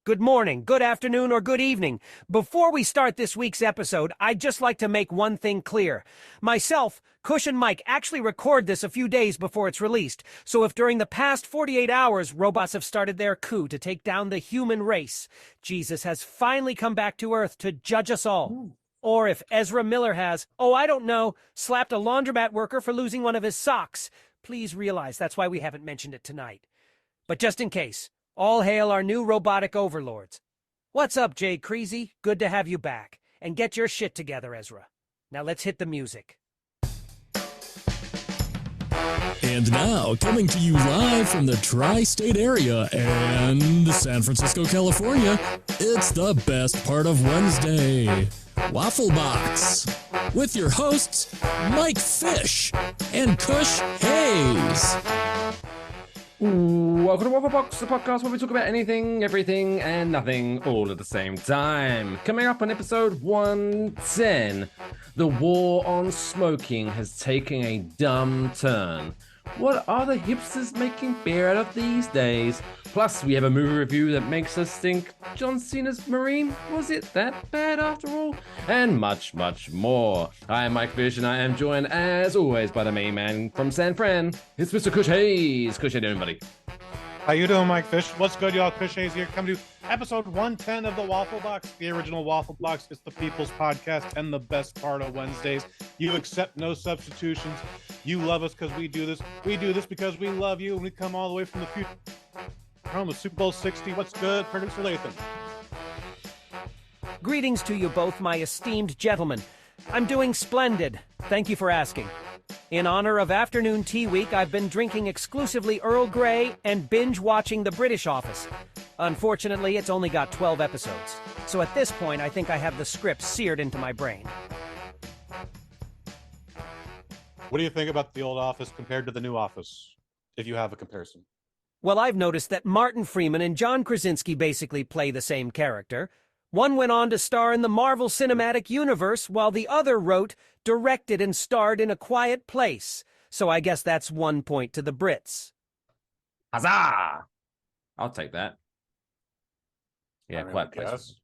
Good morning, good afternoon, or good evening. Before we start this week's episode, I'd just like to make one thing clear. Myself, Kush, and Mike actually record this a few days before it's released, so if during the past 48 hours robots have started their coup to take down the human race, Jesus has finally come back to Earth to judge us all. Or if Ezra Miller has, I don't know, slapped a laundromat worker for losing one of his socks. Please realize that's why we haven't mentioned it tonight. But just in case, all hail our new robotic overlords. What's up, Jay Creasy? Good to have you back. And get your shit together, Ezra. Now let's hit the music. And now, coming to you live from the tri-state area and San Francisco, California, it's the best part of Wednesday, Waffle Box, with your hosts, Mike Fish and Kush Hayes. Welcome to Waffle Box, the podcast where we talk about anything, everything, and nothing all at the same time. Coming up on episode 110, the war on smoking has taken a dumb turn. What are the hipsters making beer out of these days? Plus, we have a movie review that makes us think John Cena's Marine, was it that bad after all? And much, much more. I am Mike Fish, and I am joined, as always, by the main man from San Fran. It's Mr. Kush Hayes. Kush, how you doing, buddy? How you doing, Mike Fish? What's good, y'all? Kush Hayes here. Come to episode 110 of the Waffle Box. The original Waffle Box is the people's podcast and the best part of Wednesdays. You accept no substitutions. You love us because we do this. We do this because we love you, and we come all the way from the future. Home of Super Bowl 60. What's good, producer Latham? Greetings to you both, my esteemed gentlemen. I'm doing splendid. Thank you for asking. In honor of Afternoon Tea Week, I've been drinking exclusively Earl Grey and binge-watching The British Office. Unfortunately, it's only got 12 episodes. So at this point, I think I have the script seared into my brain. What do you think about the old Office compared to the new Office, if you have a comparison? Well, I've noticed that Martin Freeman and John Krasinski basically play the same character. One went on to star in the Marvel Cinematic Universe, while the other wrote, directed, and starred in A Quiet Place. So I guess that's 1 point to the Brits. Huzzah! I'll take that. Yeah, Quiet Place. Yes.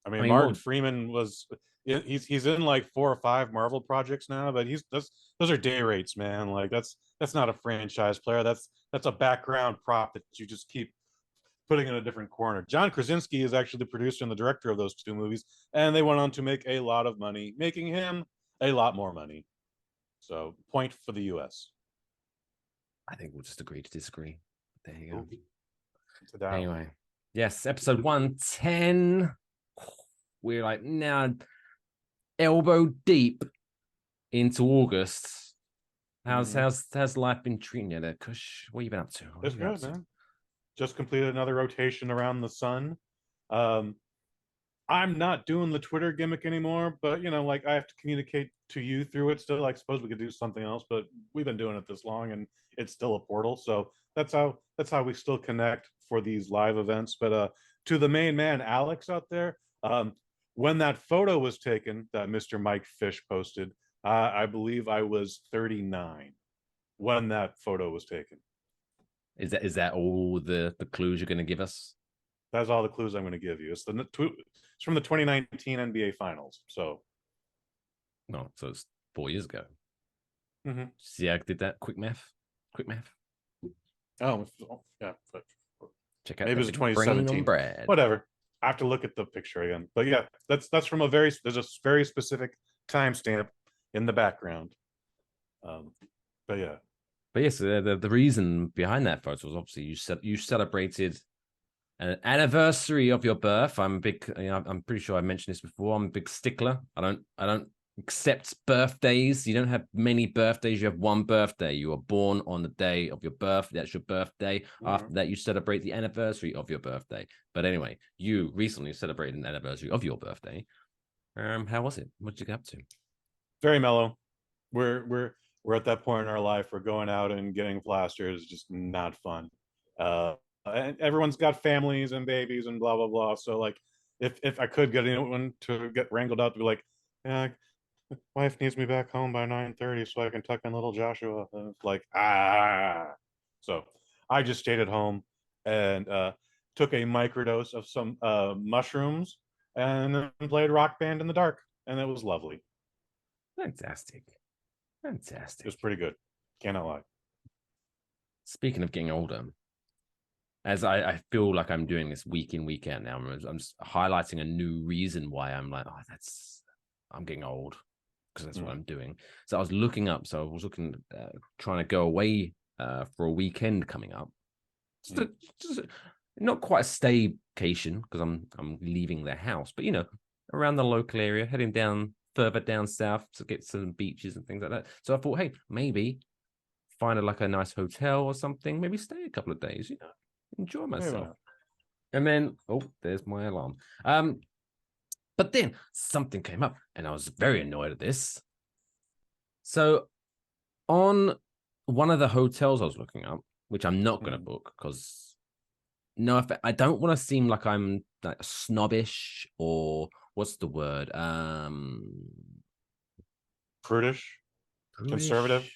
I mean, Martin Freeman was... He's in like 4 or 5 Marvel projects now, but those are day rates, man. Like that's not a franchise player. That's a background prop that you just keep putting in a different corner. John Krasinski is actually the producer and the director of those 2 movies, and they went on to make a lot of money, making him a lot more money. So, point for the U.S. I think we'll just agree to disagree. There you go. Ooh. Anyway, yes, episode 110. We're like now elbow deep into August. How's life been treating you there, Kush? What have you been up to? It's good, man. Just completed another rotation around the sun. I'm not doing the Twitter gimmick anymore, but like I have to communicate to you through it still. I suppose we could do something else, but we've been doing it this long and it's still a portal. So that's how we still connect for these live events. But to the main man, Alex out there, when that photo was taken that Mr. Mike Fish posted, I believe I was 39 when that photo was taken. Is that all the clues you're going to give us? That's all the clues I'm going to give you. It's from the 2019 NBA Finals. So, no, so it's 4 years ago. Mm-hmm. See, I did that. Quick math. Oh yeah. Check out. Maybe it was 2017. Whatever. I have to look at the picture again. But yeah, that's from there's a very specific timestamp in the background. But yeah. But yes, the reason behind that photo was obviously you celebrated an anniversary of your birth. I'm pretty sure I mentioned this before. I'm a big stickler. I don't accept birthdays. You don't have many birthdays. You have one birthday. You were born on the day of your birth. That's your birthday. Mm-hmm. After that, you celebrate the anniversary of your birthday. But anyway, you recently celebrated an anniversary of your birthday. How was it? What did you get up to? Very mellow. We're at that point in our life where going out and getting plastered is just not fun. And everyone's got families and babies and blah blah blah. So like, if I could get anyone to get wrangled out to be like, yeah, wife needs me back home by 9:30 so I can tuck in little Joshua. And it's like So I just stayed at home and took a microdose of some mushrooms, and then played Rock Band in the dark, and it was lovely. Fantastic. It was pretty good. Cannot lie. Speaking of getting older, as I feel like I'm doing this week in, week out now, I'm just highlighting a new reason why I'm like, I'm getting old, because that's what I'm doing. So I was looking, trying to go away for a weekend coming up. Just not quite a staycation, because I'm leaving the house, but around the local area, heading further down south to get some beaches and things like that. So I thought, hey, maybe find a nice hotel or something, maybe stay a couple of days, enjoy myself. And then, there's my alarm. But then something came up, and I was very annoyed at this. So on one of the hotels I was looking up, which I'm not going to book, because I don't want to seem like I'm like snobbish, or what's the word? Prudish? Conservative?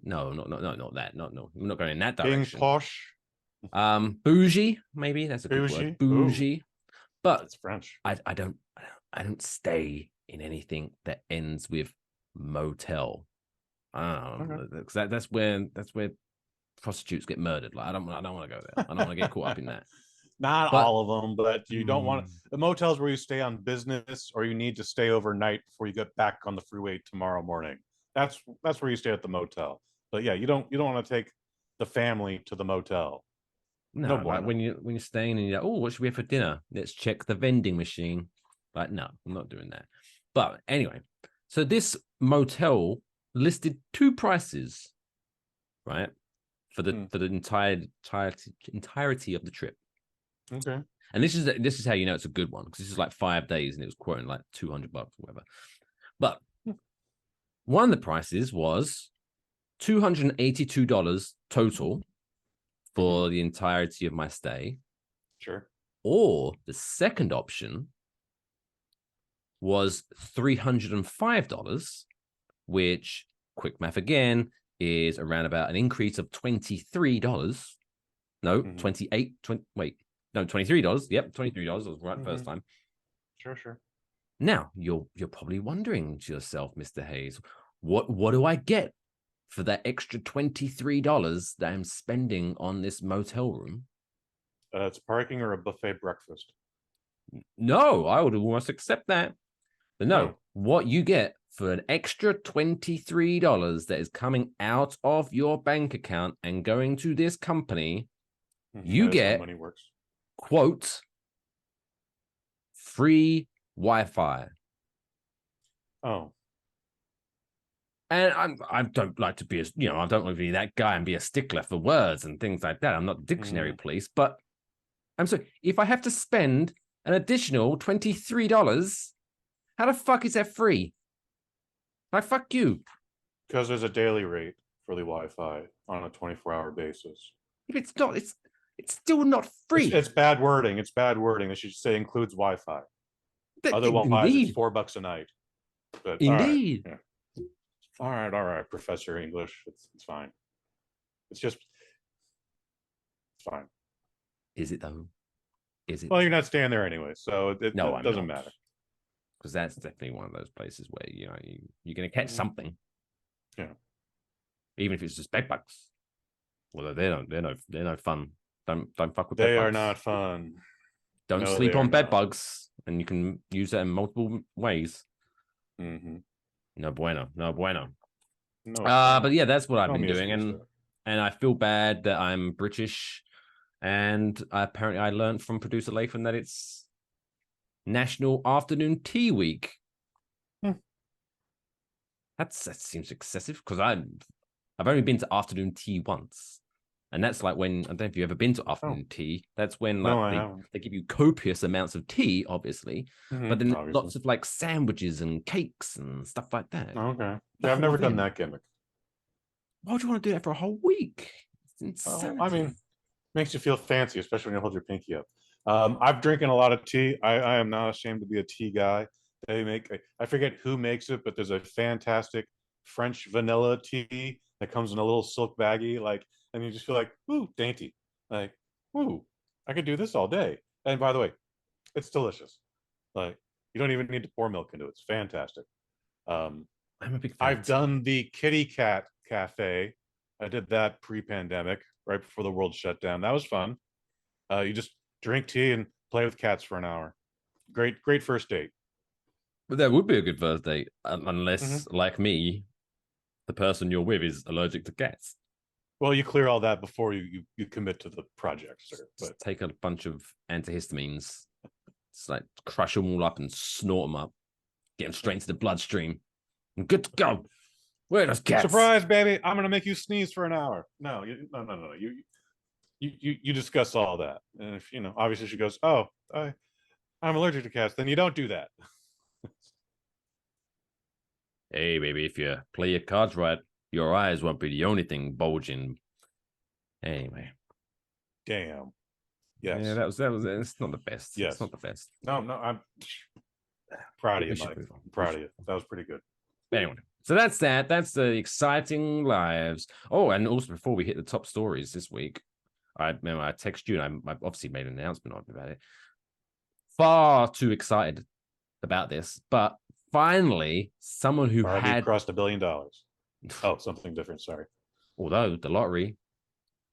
No, not that. No, I'm not going in that Being direction. posh? Bougie, maybe that's a good word. Bougie. Ooh. But It's French. I don't stay in anything that ends with motel. Because that's where prostitutes get murdered. Like I don't want to go there. I don't want to get caught up in that. Not all of them, but you don't want the motels where you stay on business, or you need to stay overnight before you get back on the freeway tomorrow morning. That's where you stay at the motel. But yeah, you don't want to take the family to the motel. No, like when you're staying and you're like, what should we have for dinner? Let's check the vending machine. Like, no, I'm not doing that. But anyway, so this motel listed two prices, right, for the entirety of the trip. Okay. And this is how you know it's a good one, because this is like 5 days and it was quoting like $200 or whatever. But one of the prices was $282 total for the entirety of my stay. Sure. Or the second option was $305, which, quick math again, is around about an increase of $23. No, $23. Yep, $23. I was right first time. Sure. Now, you're probably wondering to yourself, Mr. Hayes, what do I get for that extra $23 that I'm spending on this motel room? It's parking or a buffet breakfast? No, I would almost accept that. But no, what you get for an extra $23 that is coming out of your bank account and going to this company, you get, money works. Quote, free Wi-Fi. Oh. And I don't like to be I don't want to be that guy and be a stickler for words and things like that. I'm not dictionary police, but I'm sorry, if I have to spend an additional $23, how the fuck is that free? Like, fuck you. Because there's a daily rate for the Wi-Fi on a 24-hour basis. If it's not, it's still not free. It's bad wording. It's bad wording. They should say includes Wi-Fi. Otherwise, it's $4 a night. But, indeed. All right, Professor English. It's fine. It's fine. Is it though? Is it? Well, you're not staying there anyway, so it doesn't matter. Because that's definitely one of those places where you're going to catch something. Yeah. Even if it's just bed bugs. Well, they're no fun. Don't fuck with. They are not fun. Don't sleep on bed bugs, and you can use that in multiple ways. Mm-hmm. No bueno. No. But yeah, that's what I've been doing, and I feel bad that I'm British, and apparently I learned from producer Lathan that it's National Afternoon Tea Week. That seems excessive, because I've only been to afternoon tea once, and that's like when, I don't know if you've ever been to afternoon tea. That's when they give you copious amounts of tea, obviously, but then lots of like sandwiches and cakes and stuff like that. Okay, yeah, I've never done that gimmick. Why would you want to do that for a whole week? It's insanity. I mean, makes you feel fancy, especially when you hold your pinky up. I've drinking a lot of tea. I am not ashamed to be a tea guy. They make, I forget who makes it, but there's a fantastic French vanilla tea that comes in a little silk baggie, and you just feel like, ooh, dainty. Like, ooh, I could do this all day. And by the way, it's delicious. Like you don't even need to pour milk into it. It's fantastic. I'm a big fan. I've done the kitty cat cafe. I did that pre-pandemic, right before the world shut down. That was fun. You just drink tea and play with cats for an hour. Great first date. But that would be a good first date, unless, like me, the person you're with is allergic to cats. Well, you clear all that before you commit to the project, sir. But take a bunch of antihistamines, it's like crush them all up and snort them up, get them straight into the bloodstream, and good to go. Where are those cats? Surprise, baby! I'm gonna make you sneeze for an hour. No. You discuss all that, and if obviously she goes, "Oh, I'm allergic to cats," then you don't do that. Hey, baby, if you play your cards right, your eyes won't be the only thing bulging. Anyway. Damn. Yes. Yeah, that was. It's not the best. Yes. It's not the best. No, I'm proud of you, Mike. I'm proud of you. That was pretty good. Anyway, so that's that. That's the exciting lives. Oh, and also before we hit the top stories this week, I texted you, and I obviously made an announcement about it. Far too excited about this, but finally, someone who had crossed $1 billion. Oh, something different. Sorry. Although the lottery,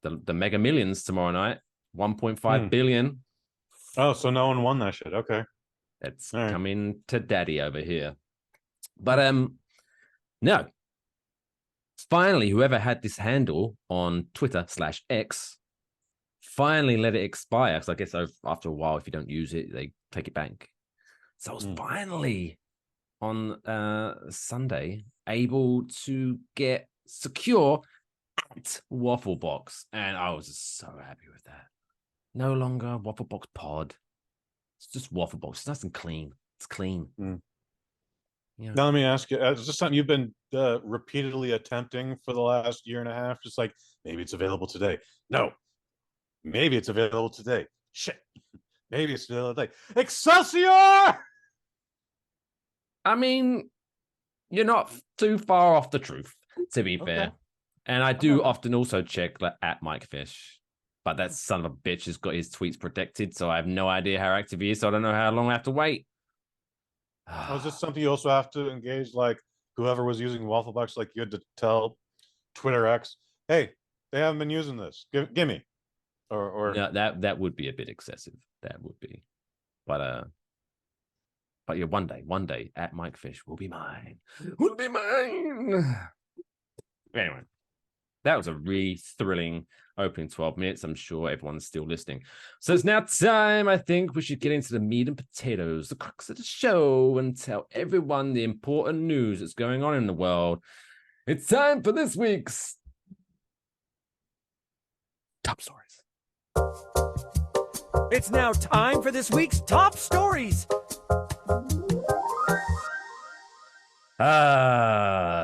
the Mega Millions tomorrow night, 1.5 billion. Oh, so no one won that shit. Okay, it's coming to daddy over here. But no. Finally, whoever had this handle on Twitter/X finally let it expire. Because I guess after a while, if you don't use it, they take it back. So I was finally on Sunday able to get secure at Waffle Box, and I was just so happy with that. No longer Waffle Box Pod. It's just Waffle Box. It's nice and clean. It's clean. Yeah. Now let me ask you: is this something you've been repeatedly attempting for the last year and a half? Just like maybe it's available today. No. Maybe it's available today. Shit. Maybe it's available today. Excelsior! I mean, you're not too far off the truth, to be fair. And I do often also check at Mike Fish, but that son of a bitch has got his tweets protected, so I have no idea how active he is, so I don't know how long I have to wait. Is this something you also have to engage, like whoever was using Waffle Box, like you had to tell Twitter X, hey, they haven't been using this. Give me. Or no, that would be a bit excessive. That would be. But yeah, one day at Mike Fish will be mine. Will be mine. Anyway, that was a really thrilling opening 12 minutes. I'm sure everyone's still listening. So it's now time, I think, we should get into the meat and potatoes, the crux of the show, and tell everyone the important news that's going on in the world. It's time for this week's top stories. It's now time for this week's top stories.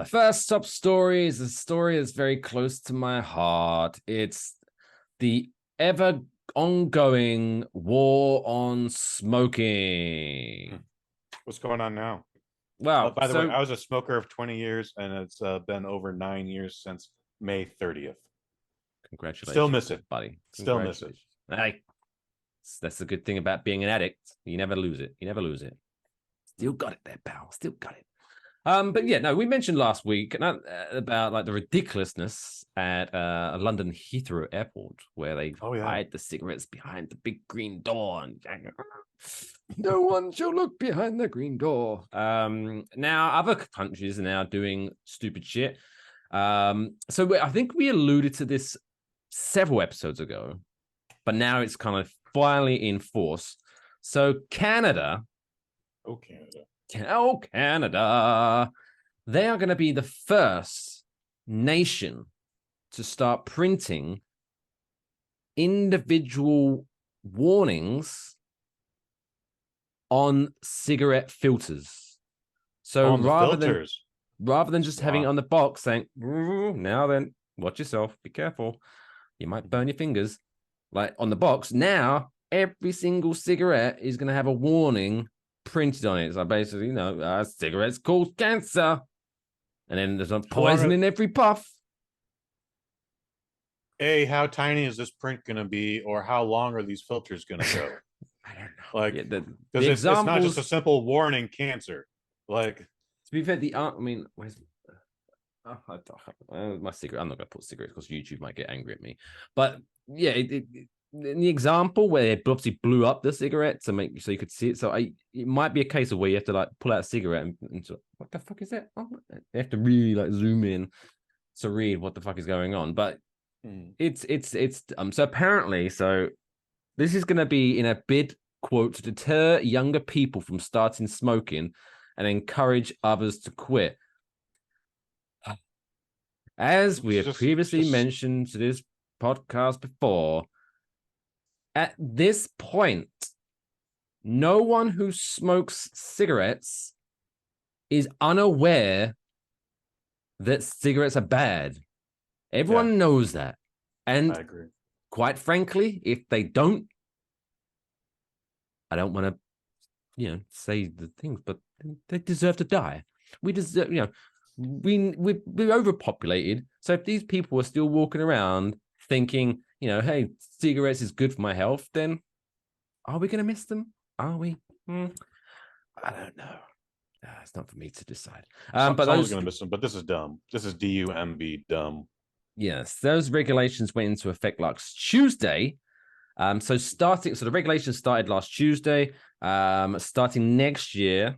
First top story is a story that's very close to my heart. It's the ever ongoing war on smoking. What's going on now? Well, by the way, I was a smoker of 20 years, and it's been over 9 years since May 30th. Congratulations. Still miss it, buddy. Still miss it. Hey, that's the good thing about being an addict. You never lose it. Still got it there, pal. Still got it. But yeah, no, we mentioned last week about like the ridiculousness at London Heathrow Airport, where they hide the cigarettes behind the big green door, and no one shall look behind the green door. Now other countries are now doing stupid shit. So I think we alluded to this several episodes ago, but now it's kind of finally in force. So Canada. Canada, they are going to be the first nation to start printing individual warnings on cigarette filters. So rather than just having it on the box saying, now then, watch yourself, be careful, you might burn your fingers. Like on the box, now every single cigarette is going to have a warning printed on it. So basically, cigarettes cause cancer, and then there's a poison in every puff. how tiny is this print going to be, or how long are these filters going to go? I don't know. Like, Yeah, because the it's not just examples. a simple warning cancer. Like, To be fair, I mean, where's my cigarette? I'm not going to put cigarettes because YouTube might get angry at me. But yeah, in the example where they obviously blew up the cigarette to make so you could see it. So it might be a case of where you have to like pull out a cigarette and so, what the fuck is that? Oh, you have to really like zoom in to read what the fuck is going on. But it's so apparently this is going to be in a bid, quote, to deter younger people from starting smoking and encourage others to quit. As we have previously mentioned to this podcast before, at this point, no one who smokes cigarettes is unaware that cigarettes are bad. Everyone knows that. And I agree. Quite frankly, if they don't, I don't want to, say the things, but they deserve to die. We deserve, we're overpopulated. So if these people are still walking around thinking, hey, cigarettes is good for my health, then are we going to miss them? Are we? I don't know. It's not for me to decide. But someone's going to miss them. But this is dumb. This is DUMB dumb. Yes, those regulations went into effect last Tuesday. So the regulations started last Tuesday. Starting next year,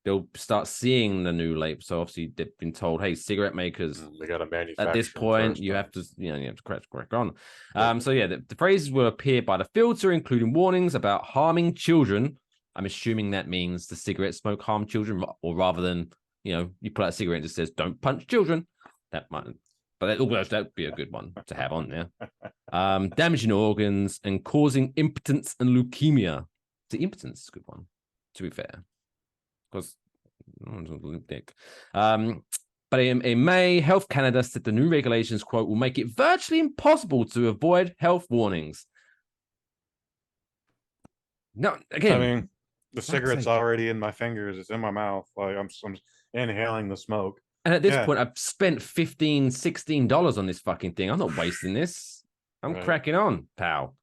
they'll start seeing the new label. So obviously they've been told, hey, cigarette makers, they got to manufacture. At this point, you have to, you have to crack on. So yeah, the phrases will appear by the filter, including warnings about harming children. I'm assuming that means the cigarette smoke harm children, or rather than, you pull out a cigarette and it says, don't punch children. That might, but that'd be a good one to have on there. Damaging organs and causing impotence and leukemia. The impotence is a good one, to be fair, because no one's a dick. But in May, Health Canada said the new regulations, quote, will make it virtually impossible to avoid health warnings. No, again, I mean, the cigarette's already in my fingers. It's in my mouth. Like I'm inhaling the smoke. And at this point, I've spent $15, $16 on this fucking thing. I'm not wasting this. I'm cracking on, pal.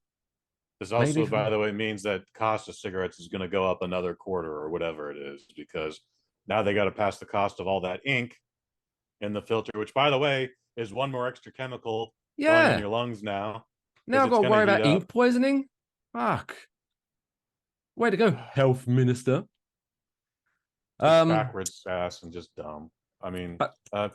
This also, by the way, means that cost of cigarettes is going to go up another quarter or whatever it is, because now they got to pass the cost of all that ink in the filter, which, by the way, is one more extra chemical going in your lungs now. Now I've got to worry about ink poisoning. Fuck. Way to go, health minister. It's backwards ass and just dumb. I mean, so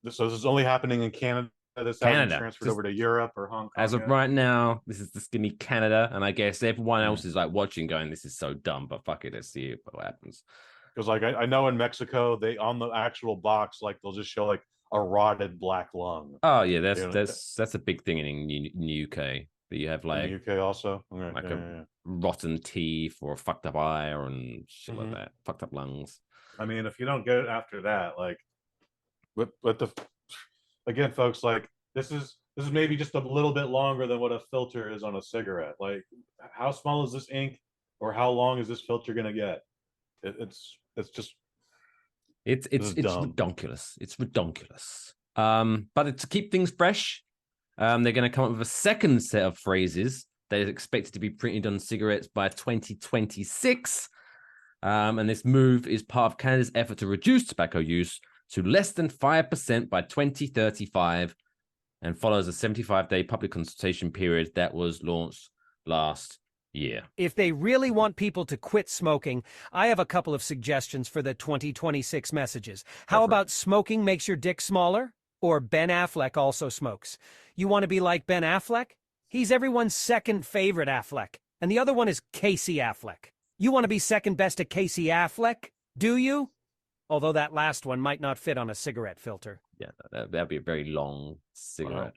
this is only happening in Canada. This hasn't transferred over to Europe or Hong Kong. As of right now, this is going to be Canada, and I guess everyone else is like watching, going, "This is so dumb," but fuck it, let's see what happens. Because like I know in Mexico, they on the actual box, like they'll just show like a rotted black lung. Oh yeah, that's a big thing in UK. That you have like in the UK also rotten teeth or a fucked up eye or shit like that, fucked up lungs. I mean, if you don't get it after that, like, but again, folks, like this is maybe just a little bit longer than what a filter is on a cigarette. Like, how small is this ink, or how long is this filter gonna get? It's just it's redonkulous. It's redonkulous. But to keep things fresh, they're going to come up with a second set of phrases that is expected to be printed on cigarettes by 2026. And this move is part of Canada's effort to reduce tobacco use to less than 5% by 2035, and follows a 75-day public consultation period that was launched last year. If they really want people to quit smoking, I have a couple of suggestions for the 2026 messages. How about smoking makes your dick smaller? Or Ben Affleck also smokes. You want to be like Ben Affleck? He's everyone's second favorite Affleck. And the other one is Casey Affleck. You want to be second best to Casey Affleck? Do you? Although that last one might not fit on a cigarette filter. Yeah, that'd be a very long cigarette.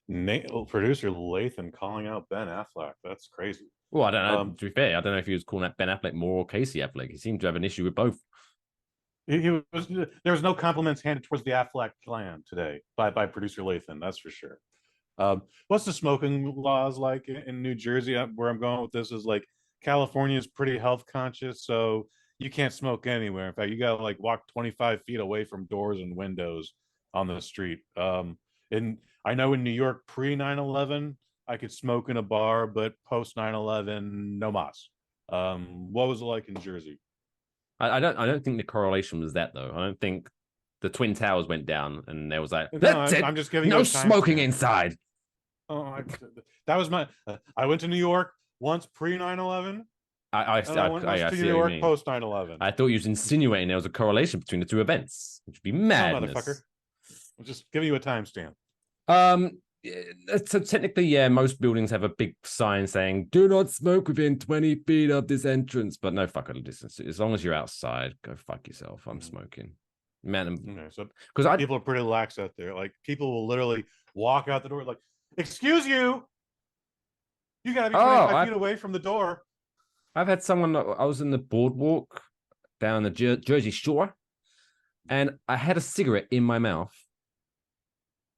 Wow. Producer Lathan calling out Ben Affleck. That's crazy. Well, I don't know. To be fair, I don't know if he was calling out Ben Affleck more or Casey Affleck. He seemed to have an issue with both. There was no compliments handed towards the Affleck clan today by producer Lathan. That's for sure. What's the smoking laws like in New Jersey? Where I'm going with this is like California is pretty health conscious, so you can't smoke anywhere. In fact, you gotta like walk 25 feet away from doors and windows on the street. And I know in New York pre 9/11, I could smoke in a bar, but post 9/11, no mas. What was it like in Jersey? I don't think the correlation was that though. I don't think the Twin Towers went down and there was like, No, that's it. I'm just giving you No a smoking timestamp. inside. Oh, that was my. I went to New York once pre 9/11, and I went once to see New what you York mean. post 9/11. I thought you was insinuating there was a correlation between the two events, which would be No, madness. motherfucker. I'm just giving you a timestamp. So technically, yeah, most buildings have a big sign saying "Do not smoke within 20 feet of this entrance." But no fucking distance. As long as you're outside, go fuck yourself. I'm smoking, man. Okay, so Because people are pretty lax out there. Like people will literally walk out the door, like, "Excuse you, you gotta be 25 feet away from the door." I've had someone. I was in the boardwalk down the Jersey Shore, and I had a cigarette in my mouth,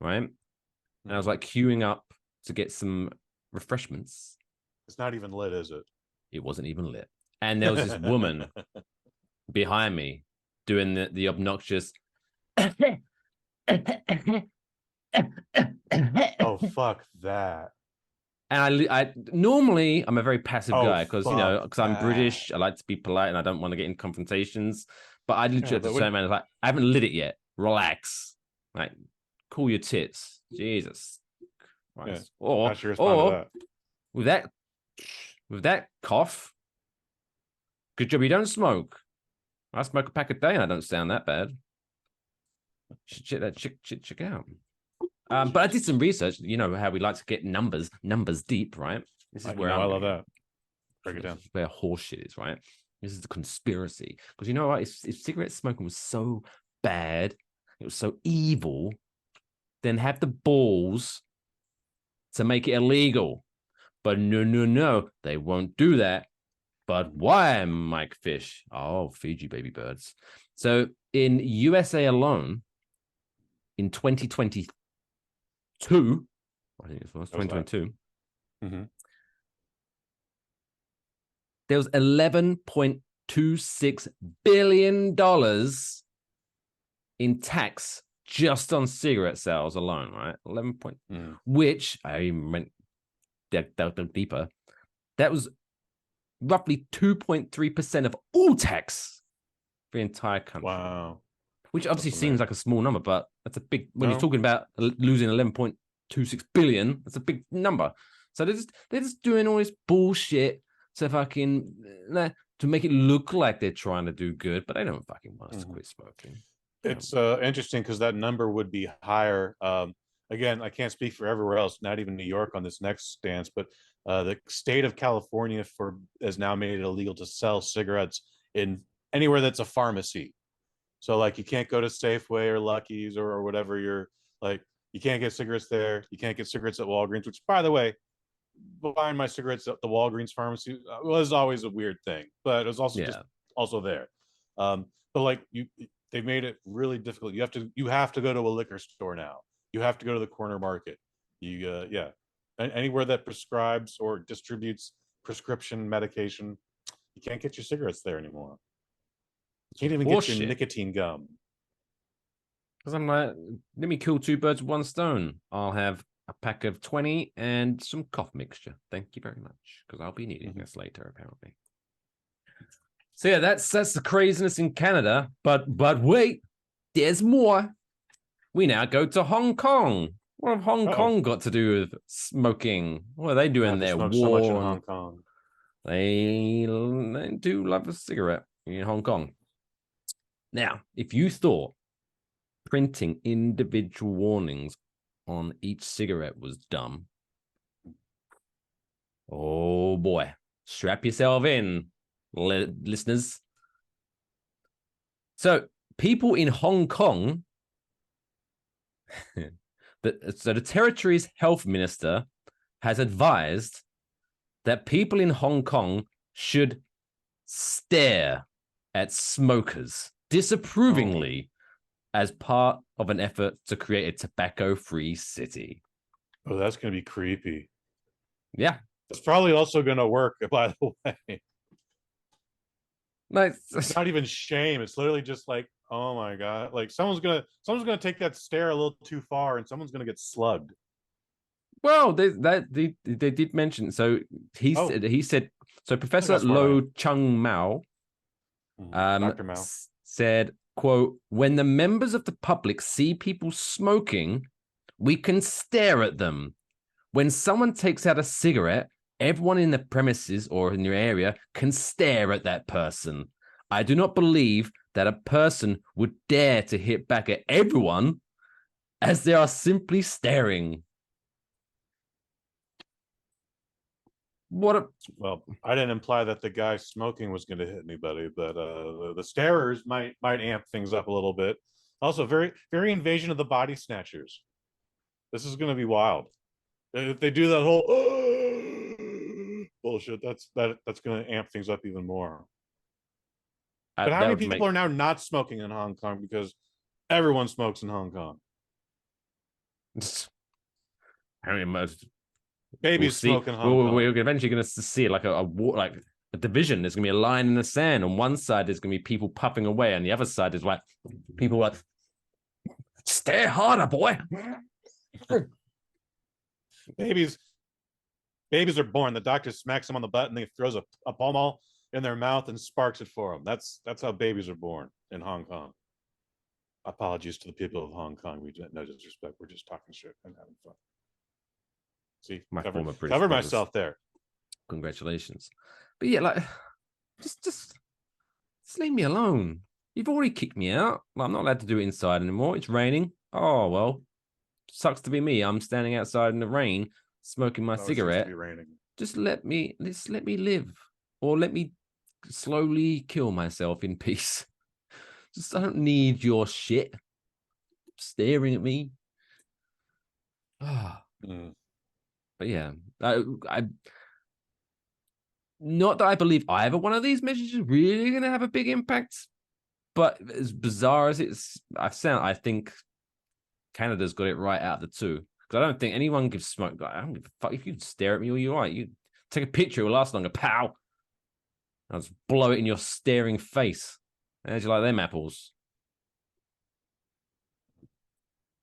right? And I was like queuing up to get some refreshments. It's not even lit, is it? It wasn't even lit. And there was this woman behind me doing the obnoxious. Oh, fuck that. And I normally I'm a very passive guy because fuck I'm that. British. I like to be polite and I don't want to get in confrontations. But I literally at the but same man like, I haven't lit it yet. Relax. Like, cool your tits. Jesus Christ. Yeah, Or how should you respond to that? with that cough, good job you don't smoke. I smoke a pack a day and I don't sound that bad. You should check that chick out. But I did some research. You know how we like to get numbers deep, right? This is where I love that. Break it down. This is where horseshit is, right? This is the conspiracy. Because you know what? If cigarette smoking was so bad, it was so evil, then have the balls to make it illegal. But no, they won't do that. But why, Mike Fish? Oh, Fiji baby birds. So in USA alone, in 2022, I think it was 2022, there was $11.26 billion in tax just on cigarette sales alone, right? 11 point, which I went deeper. That was roughly 2.3% of all tax for the entire country. Wow. Which obviously seems like a small number, but that's a big, when you're talking about losing 11.26 billion, that's a big number. So they're just doing all this bullshit to fucking, to make it look like they're trying to do good, but they don't fucking want us to quit smoking. It's interesting because that number would be higher. Again, I can't speak for everywhere else, not even New York on this next stance, but the state of California has now made it illegal to sell cigarettes in anywhere that's a pharmacy. So like you can't go to Safeway or Lucky's or whatever you're like, you can't get cigarettes there. You can't get cigarettes at Walgreens, which by the way, buying my cigarettes at the Walgreens pharmacy was always a weird thing, but it was also just also there. But like they've made it really difficult. You have to go to a liquor store now. You have to go to the corner market. Anywhere that prescribes or distributes prescription medication, you can't get your cigarettes there anymore. You can't even get your nicotine gum. Because I'm like, let me kill two birds with one stone. I'll have a pack of 20 and some cough mixture. Thank you very much. Because I'll be needing this later, apparently. So yeah, that's the craziness in Canada. But wait, there's more. We now go to Hong Kong. What have Hong Kong got to do with smoking? What are they doing there? War so much in Hong Kong. They do love a cigarette in Hong Kong. Now, if you thought printing individual warnings on each cigarette was dumb, oh boy, strap yourself in, listeners. So, people in Hong Kong, the territory's health minister has advised that people in Hong Kong should stare at smokers disapprovingly as part of an effort to create a tobacco-free city. Oh, that's going to be creepy. Yeah. It's probably also going to work, by the way. Nice. It's not even shame. It's literally just like, Oh my god! Like someone's gonna take that stare a little too far, and someone's gonna get slugged. Well, they did mention. So Oh, he said. So look how Professor smart I Lo am. Chung Mao Dr. Mao. said, "Quote: When the members of the public see people smoking, we can stare at them. When someone takes out a cigarette, everyone in the premises or in your area can stare at that person. I do not believe that a person would dare to hit back at everyone as they are simply staring." What a Well, I didn't imply that the guy smoking was going to hit anybody, but the starers might amp things up a little bit. Also, very invasion of the body snatchers. This is going to be wild. If they do that whole bullshit, that's going to amp things up even more. But how that many would people make are now not smoking in Hong Kong because everyone smokes in Hong Kong? I mean, we'll Babies see. smoke in Hong Kong. We're eventually going to see it like like a division. There's going to be a line in the sand. On one side, there's going to be people puffing away. On the other side, is like people like stare harder, boy. Babies are born. The doctor smacks them on the butt and he throws a Pall Mall in their mouth and sparks it for them. That's how babies are born in Hong Kong. Apologies to the people of Hong Kong. We no disrespect. We're just talking shit and having fun. See, My former British cover brothers. myself there. Congratulations. But yeah, like just leave me alone. You've already kicked me out. I'm not allowed to do it inside anymore. It's raining. Oh well, sucks to be me. I'm standing outside in the rain, smoking my cigarette. Just let me live, or let me slowly kill myself in peace. Just I don't need your shit staring at me. But yeah, I not that I believe either one of these measures is really going to have a big impact. But as bizarre as I think Canada's got it right out of the two. Because I don't think anyone gives smoke. I don't give a fuck if you stare at me or you're right. You take a picture, it will last longer. Pow! I'll just blow it in your staring face. How'd you like them apples?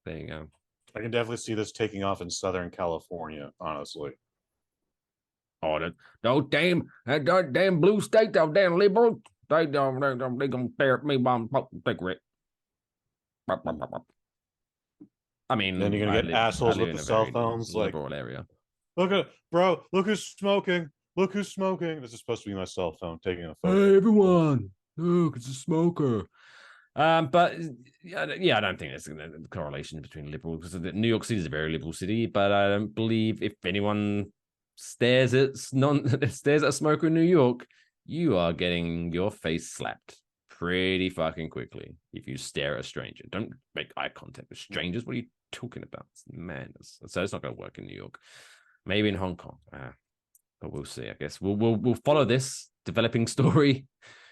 There you go. I can definitely see this taking off in Southern California, honestly. Oh, that damn blue state, that damn liberal, they gonna stare at me while I'm smoking a cigarette. I mean, then you're gonna get assholes with the cell phones, like liberal area. Look who's smoking. Look who's smoking. This is supposed to be my cell phone taking a photo. Hey everyone, look, it's a smoker. But yeah, I don't think there's a correlation between liberal because New York City is a very liberal city, but I don't believe if anyone stares at a smoker in New York, you are getting your face slapped pretty fucking quickly if you stare at a stranger. Don't make eye contact with strangers. What are you talking about? It's madness. So it's not going to work in New York. Maybe in Hong Kong, but we'll see. I guess we'll follow this developing story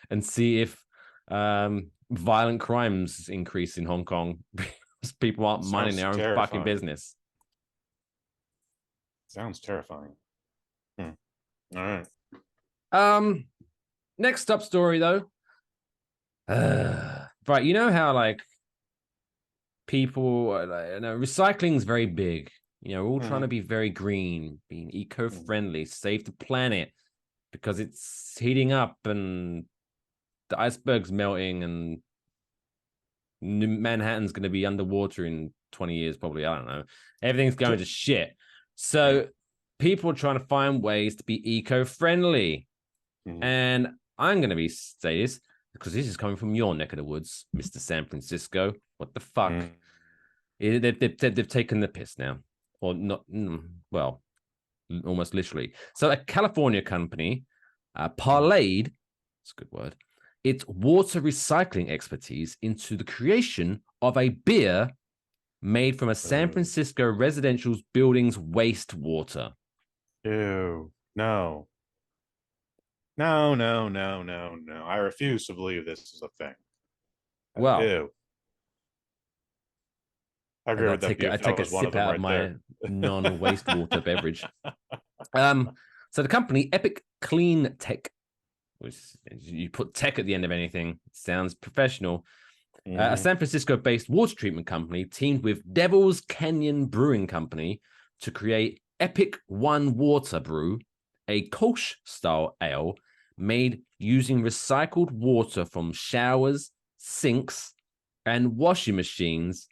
and see if violent crimes increase in Hong Kong because people aren't minding their own fucking business. Sounds terrifying. All right. Next up story though. Right, you know how like people, recycling is very big. You know, we're all trying to be very green, being eco-friendly, save the planet because it's heating up and the iceberg's melting and Manhattan's going to be underwater in 20 years, probably. I don't know. Everything's going to shit. So people are trying to find ways to be eco-friendly. And I'm going to say this because this is coming from your neck of the woods, Mr. San Francisco. What the fuck? They've taken the piss now. Or not, well, almost literally. So a California company parlayed, that's a good word, its water recycling expertise into the creation of a beer made from a San Francisco residential building's wastewater. Ew. No. I refuse to believe this is a thing. Well, ew. I agree with that. I take a sip out of my non-wastewater beverage. So the company Epic Clean Tech, which you put tech at the end of anything, sounds professional, A San Francisco-based water treatment company teamed with Devil's Canyon Brewing Company to create Epic One Water Brew, a Kush-style ale made using recycled water from showers, sinks, and washing machines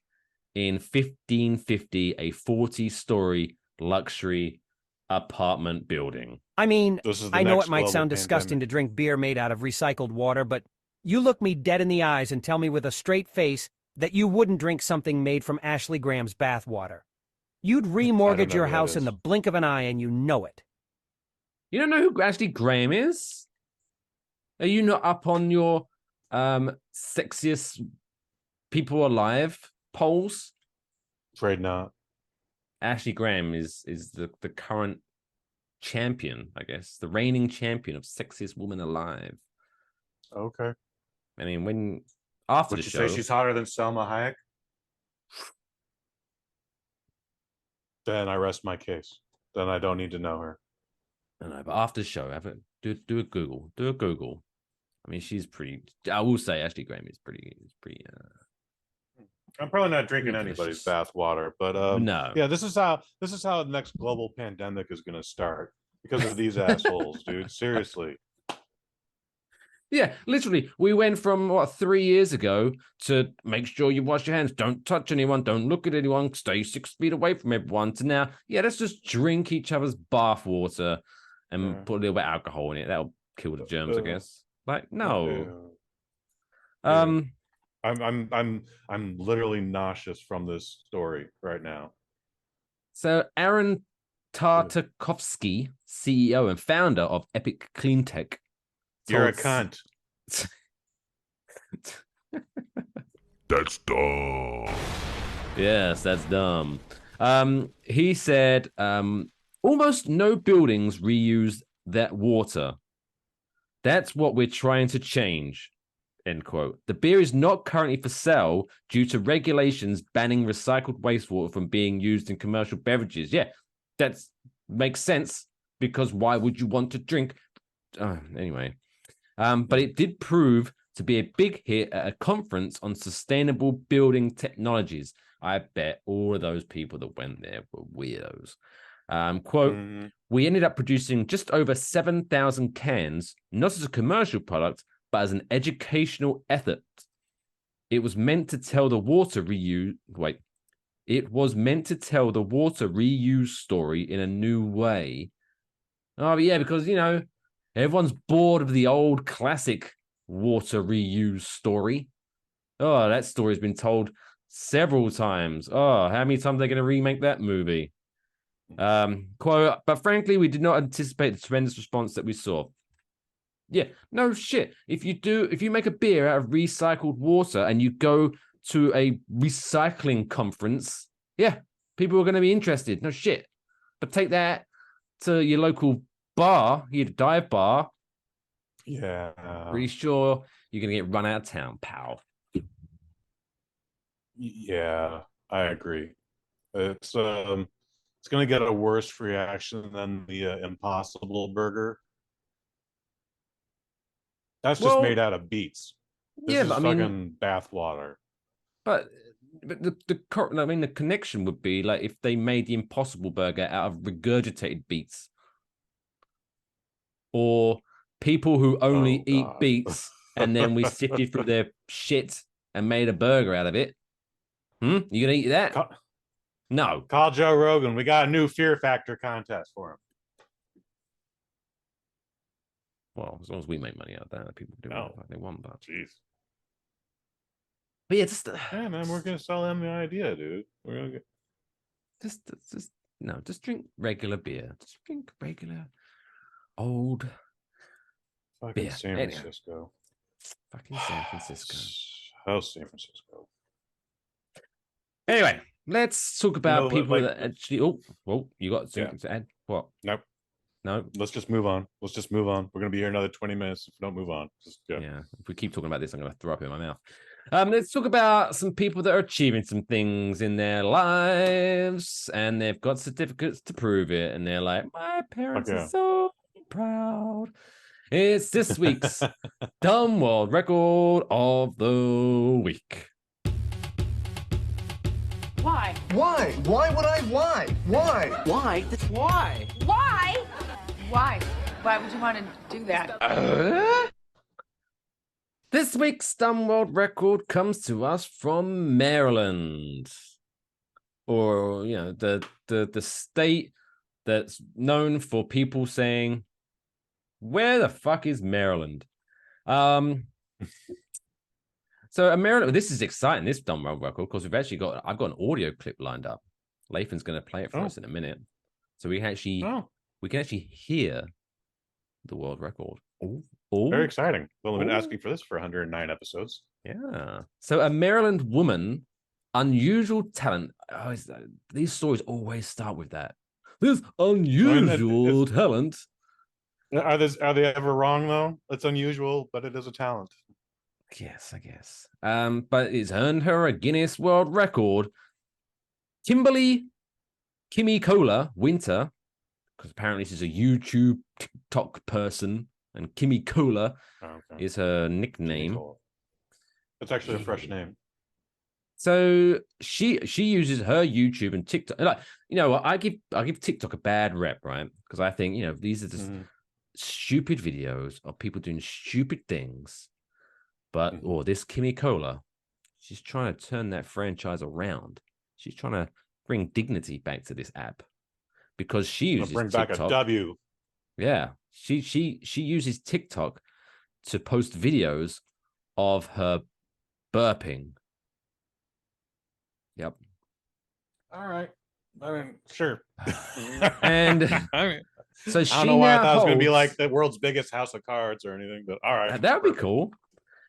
in 1550, a 40-story luxury apartment building. I mean, I know it might global sound disgusting pandemic. to drink beer made out of recycled water, but you look me dead in the eyes and tell me with a straight face that you wouldn't drink something made from Ashley Graham's bathwater. You'd remortgage know your who that house in is. the blink of an eye, and you know it. You don't know who Ashley Graham is? Are you not up on your sexiest people alive polls? Afraid not. Ashley Graham is the current champion, I guess, the reigning champion of sexiest woman alive. Okay. I mean, when after Would the you show, say she's hotter than Selma Hayek? Then I rest my case. Then I don't need to know her. I don't know, but after the show, have it do a Google. Do a Google. I mean, she's pretty. I will say Ashley Graham is pretty. I'm probably not drinking Pretty anybody's delicious. bath water, but No. yeah, this is how the next global pandemic is going to start because of these assholes, dude. Seriously. Yeah, literally, we went from 3 years ago to make sure you wash your hands, don't touch anyone, don't look at anyone, stay 6 feet away from everyone. To now, yeah, let's just drink each other's bath water and put a little bit of alcohol in it. That'll kill the germs, I guess. Like, no. I'm literally nauseous from this story right now. So Aaron Tartakovsky, CEO and founder of Epic Cleantech. You're a cunt. That's dumb. Yes, that's dumb. He said almost no buildings reuse that water. That's what we're trying to change. End quote. The beer is not currently for sale due to regulations banning recycled wastewater from being used in commercial beverages. Yeah, that makes sense because why would you want to drink? Anyway, but it did prove to be a big hit at a conference on sustainable building technologies. I bet all of those people that went there were weirdos. Quote, we ended up producing just over 7,000 cans, not as a commercial product, but as an educational effort. It was meant to tell the water reuse. It was meant to tell the water reuse story in a new way. Oh, yeah, because, everyone's bored of the old classic water reuse story. Oh, that story's been told several times. Oh, how many times are they going to remake that movie? Quote, but frankly, we did not anticipate the tremendous response that we saw. Yeah, no shit. If you make a beer out of recycled water and you go to a recycling conference, yeah, people are going to be interested. No shit. But take that to your local bar, your dive bar. Yeah. Pretty sure you're going to get run out of town, pal. Yeah, I agree. It's going to get a worse reaction than the Impossible Burger. That's just made out of beets. This is fucking bathwater. But the connection would be like if they made the Impossible Burger out of regurgitated beets, or people who only eat beets, and then we sifted through their shit and made a burger out of it. You gonna eat that? No. Call Joe Rogan. We got a new Fear Factor contest for him. Well, as long as we make money out of that, people do what they want. But jeez. But yeah, man, we're gonna sell them the idea, dude. We're gonna get just drink regular beer. Just drink regular old fucking beer. San Francisco. Fucking San Francisco. How's San Francisco? Anyway, let's talk about people that actually. Oh, you got something to add? What? Nope. No. Let's just move on. We're gonna be here another 20 minutes if we don't move on. Just go. Yeah. If we keep talking about this, I'm gonna throw up in my mouth. Let's talk about some people that are achieving some things in their lives, and they've got certificates to prove it, and they're like, my parents are so proud. It's this week's Dumb World Record of the Week. Why? Why? Why would I? Why? Why? Why? Why? Why? Why? Why would you want to do that? This week's Dumb World Record comes to us from Maryland. Or, you know, the state that's known for people saying, where the fuck is Maryland? So Maryland, this is exciting, this Dumb World Record, because I've got an audio clip lined up. Lathan's going to play it for us in a minute. So we can actually hear the world record. Oh. Very exciting. Well, I've been asking for this for 109 episodes. Yeah. So a Maryland woman, unusual talent. These stories always start with that. This unusual talent. Are they ever wrong though? It's unusual, but it is a talent. Yes, I guess. But it's earned her a Guinness World Record. Kimberly Cola Winter, because apparently she's a YouTube TikTok person, and Kimmy Cola is her nickname. It's actually a fresh name. So she uses her YouTube and TikTok. Like, you know what? I give TikTok a bad rep, right? Because I think, you know, these are just stupid videos of people doing stupid things. But this Kimmy Cola, she's trying to turn that franchise around. She's trying to bring dignity back to this app because she uses bring TikTok. back a W. Yeah, she uses TikTok to post videos of her burping. Yep. All right. I mean, sure. And I mean, so she I don't know why I thought it was going to be holds- like the world's biggest house of cards or anything, but all right. that would be cool.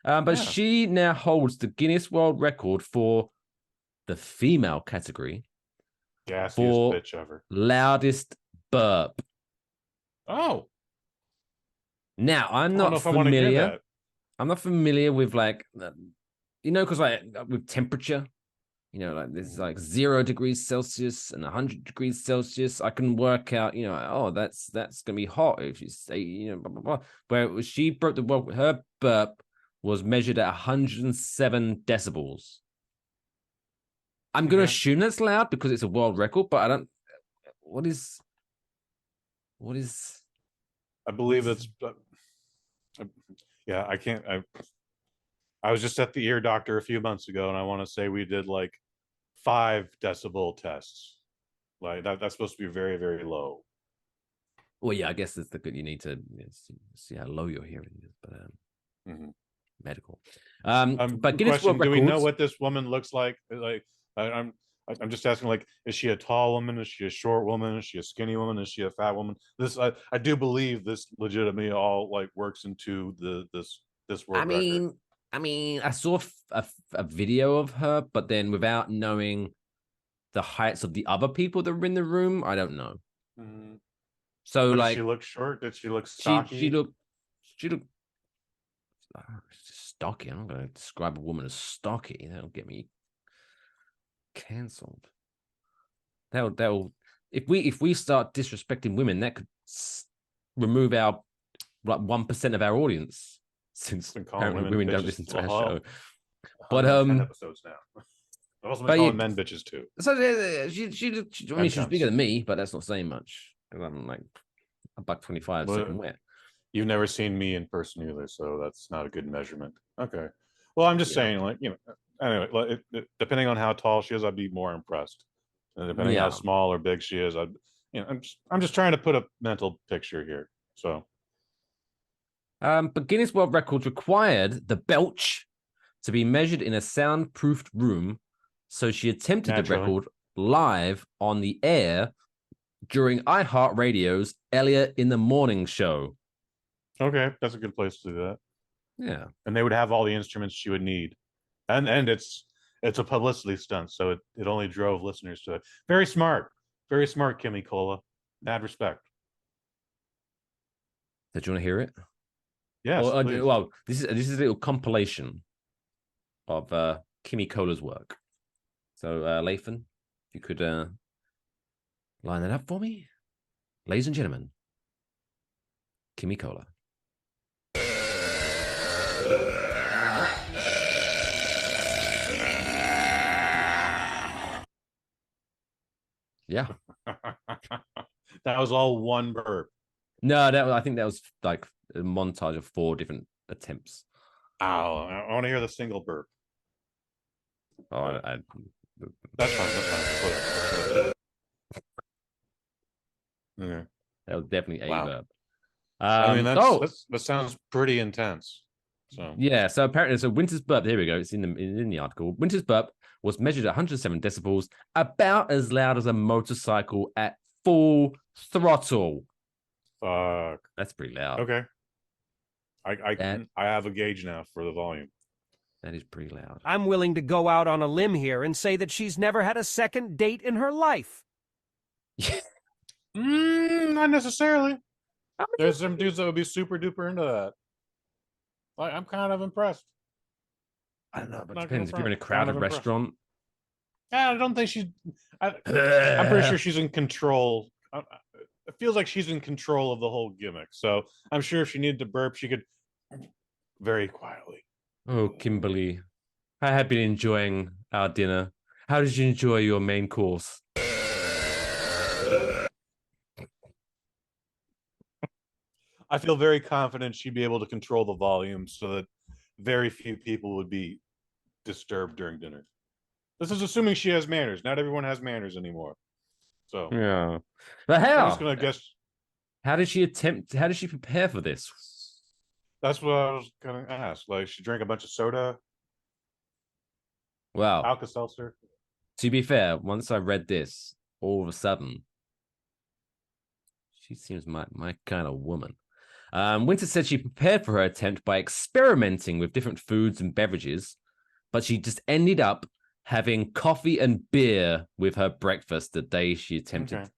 But she now holds the Guinness World Record for the female category Gassiest for bitch ever. loudest burp. Oh. Now, I'm I don't know not if I want to hear familiar. that. I'm not familiar with like, you know, because like with temperature, you know, like there's like 0 degrees Celsius and 100 degrees Celsius. I can work out, you know, oh, that's gonna be hot if you say, you know, blah blah blah. Where she broke the world, her burp was measured at 107 decibels. I'm gonna assume that's loud because it's a world record, but I don't. What is? I believe it's. Yeah, I can't. I was just at the ear doctor a few months ago, and I want to say we did like 5 decibel tests. Like that's supposed to be very, very low. Well, yeah, I guess that's the good. You need to see how low your hearing is, but medical. But Guinness World do we know Records- what this woman looks like? Like, I'm just asking. Like, is she a tall woman? Is she a short woman? Is she a skinny woman? Is she a fat woman? This I do believe this legitimately all like works into this world record. I mean, I saw a video of her, but then without knowing the heights of the other people that were in the room, I don't know. So, But like, did she look short? Did she look stocky? she looked stocky. I'm not going to describe a woman as stocky. That'll get me cancelled. That'll if we start disrespecting women, that could remove our like 1% of our audience. Since apparently women don't listen to our show. But 10 episodes now. I've also been calling men bitches too. So I mean, she's bigger than me, but that's not saying much because I'm like $1.25 soaking wet. You've never seen me in person either, so that's not a good measurement. Okay. Well, I'm just saying, like, you know, anyway, depending on how tall she is, I'd be more impressed. And depending how small or big she is, I'm just trying to put a mental picture here. So. But Guinness World Records required the belch to be measured in a soundproofed room, so she attempted the record live on the air during iHeartRadio's Elliot in the Morning show. Okay, that's a good place to do that. Yeah, and they would have all the instruments she would need, and it's a publicity stunt, so it only drove listeners to it. Very smart, Kimmy Cola. Mad respect. Did you want to hear it? Yes. Well, this is a little compilation of Kimmy Cola's work. So, Lathan, if you could line that up for me, ladies and gentlemen, Kimmy Cola. Yeah. That was all one burp. No, I think that was like a montage of 4 different attempts. Ow! I want to hear the single burp. Oh, That's fine. That's fine. Yeah. that was definitely a Wow. verb. I mean, that sounds pretty intense. So yeah. So apparently, Winter's burp. Here we go. It's in the article. Winter's burp was measured at 107 decibels, about as loud as a motorcycle at full throttle. fuck. That's pretty loud. Okay. I have a gauge now for the volume. That is pretty loud. I'm willing to go out on a limb here and say that she's never had a second date in her life. Not necessarily. There's some dudes that would be super duper into that. Like, I'm kind of impressed. I don't know, but it Not depends. If gonna you're in a front. crowded Kind of impressed. restaurant, I don't think she's. I'm pretty sure she's in control. It feels like she's in control of the whole gimmick. So I'm sure if she needed to burp, she could very quietly. Oh, Kimberly, I have been enjoying our dinner. How did you enjoy your main course? I feel very confident she'd be able to control the volume so that very few people would be disturbed during dinner. This is assuming she has manners. Not everyone has manners anymore. So Yeah, but I'm how? just gonna guess. How did she prepare for this? That's what I was gonna ask. Like, she drank a bunch of soda, Well, Alka-Seltzer. to be fair, once I read this, all of a sudden, she seems my kind of woman. Winter said she prepared for her attempt by experimenting with different foods and beverages, but she just ended up having coffee and beer with her breakfast the day she attempted. Okay.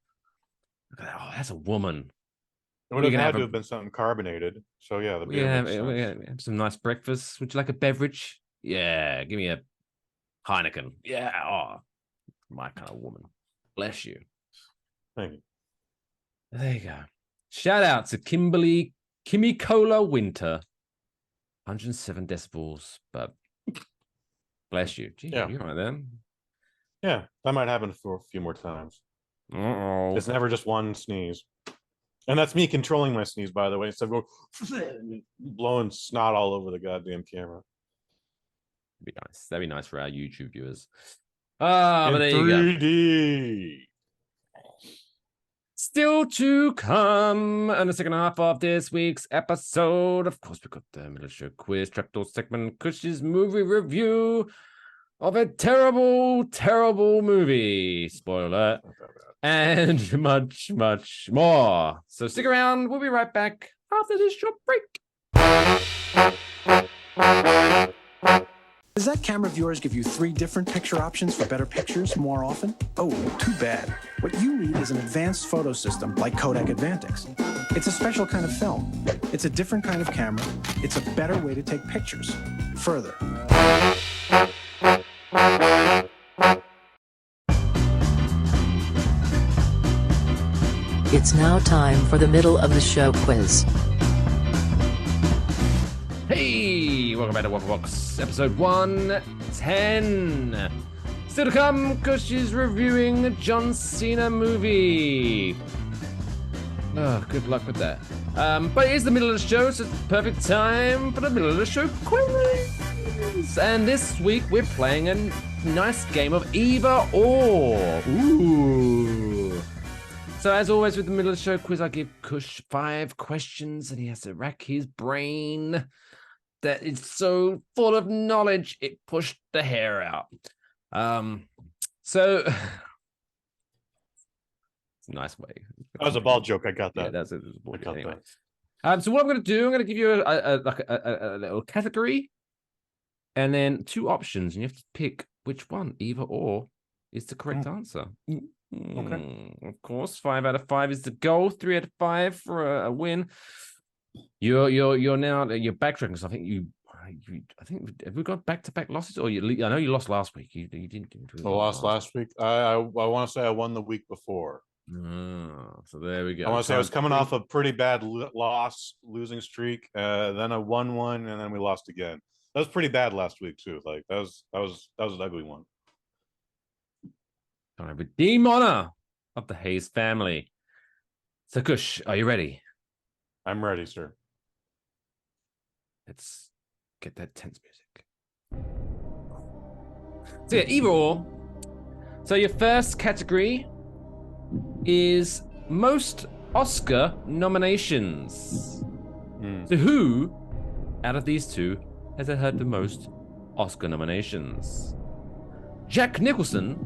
Oh, that's a woman. It would have gonna had have to a- have been something carbonated. So yeah, the We beer have, makes sense. we have some nice breakfast. Would you like a beverage? Yeah, give me a Heineken. Yeah, oh, my kind of woman. Bless you. Thank you. There you go. Shout out to Kimmy Cola Winter. 107 decibels, but bless you. Gee, Yeah. you're right then. Yeah, that might happen for a few more times. Uh-oh. It's never just one sneeze. And that's me controlling my sneeze, by the way, instead of going blowing snot all over the goddamn camera. That'd be nice. That'd be nice for our YouTube viewers. But In there you go. 3D. Still to come in the second half of this week's episode. Of course, we got the middle show quiz, trapdoor segment, Kush's movie review of a terrible, terrible movie. Spoiler alert. Not that bad. And much, much more. So stick around. We'll be right back after this short break. Does that camera of yours give you 3 different picture options for better pictures more often? Oh, too bad. What you need is an advanced photo system like Kodak Advantix. It's a special kind of film. It's a different kind of camera. It's a better way to take pictures. Further. It's now time for the middle of the show quiz. Hey, welcome back to Waffle Box, episode 110. Still to come, Kush is reviewing the John Cena movie. Oh, good luck with that. But it is the middle of the show, so it's the perfect time for the middle of the show quiz. And this week we're playing a nice game of either or. Ooh. So as always with the middle of the show quiz, I give Kush 5 questions and he has to rack his brain. That is so full of knowledge, it pushed the hair out. So it's a nice way. That was a ball joke. I got that. Yeah, that's it. I got Anyway. that. So what I'm going to do, I'm going to give you a little category, and then 2 options, and you have to pick which one, either or, is the correct answer. Okay. Of course, 5 out of 5 is the goal. 3 out of 5 for a win. You're now you're backtracking. So I think have we got back-to-back losses, or I know you lost last week. You didn't. I lost last week. I want to say I won the week before. So there we go. I want to say I was coming off a pretty bad losing streak, then a 1-1, and then we lost again. That was pretty bad last week too. Like that was an ugly one. Trying to redeem honor of the Hayes family. So Kush, are you ready? I'm ready, sir. Let's get that tense music. So yeah, either or. So your first category is most Oscar nominations. So who, out of these two, has had the most Oscar nominations? Jack Nicholson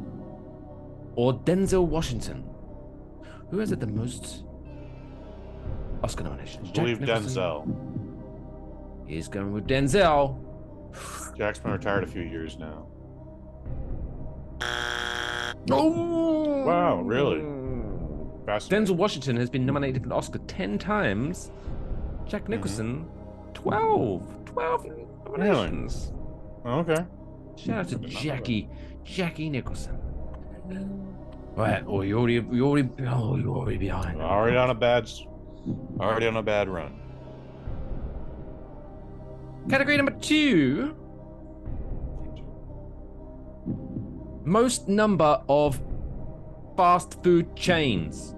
or Denzel Washington? Who has had the most Oscar nominations? I believe Denzel. He's going with Denzel. Jack's been retired a few years now. Oh! Wow, really? Denzel Washington has been nominated for the Oscar 10 times. Jack Nicholson, 12 nominations. Really? Okay. Shout out to Jackie Nicholson. Right, you're already behind. Already on a bad run. Category number 2. Most number of fast food chains.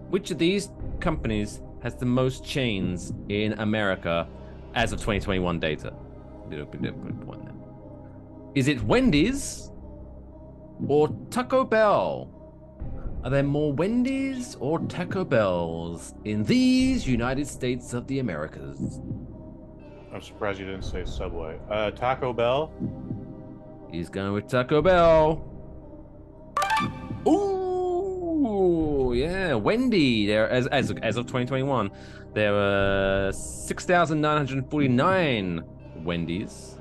Which of these companies has the most chains in America as of 2021 data? Is it Wendy's or Taco Bell? Are there more Wendy's or Taco Bells in these United States of the Americas? I'm surprised you didn't say Subway. Taco Bell? He's going with Taco Bell. Ooh, yeah, Wendy. There, as of 2021, there were 6,949 Wendy's.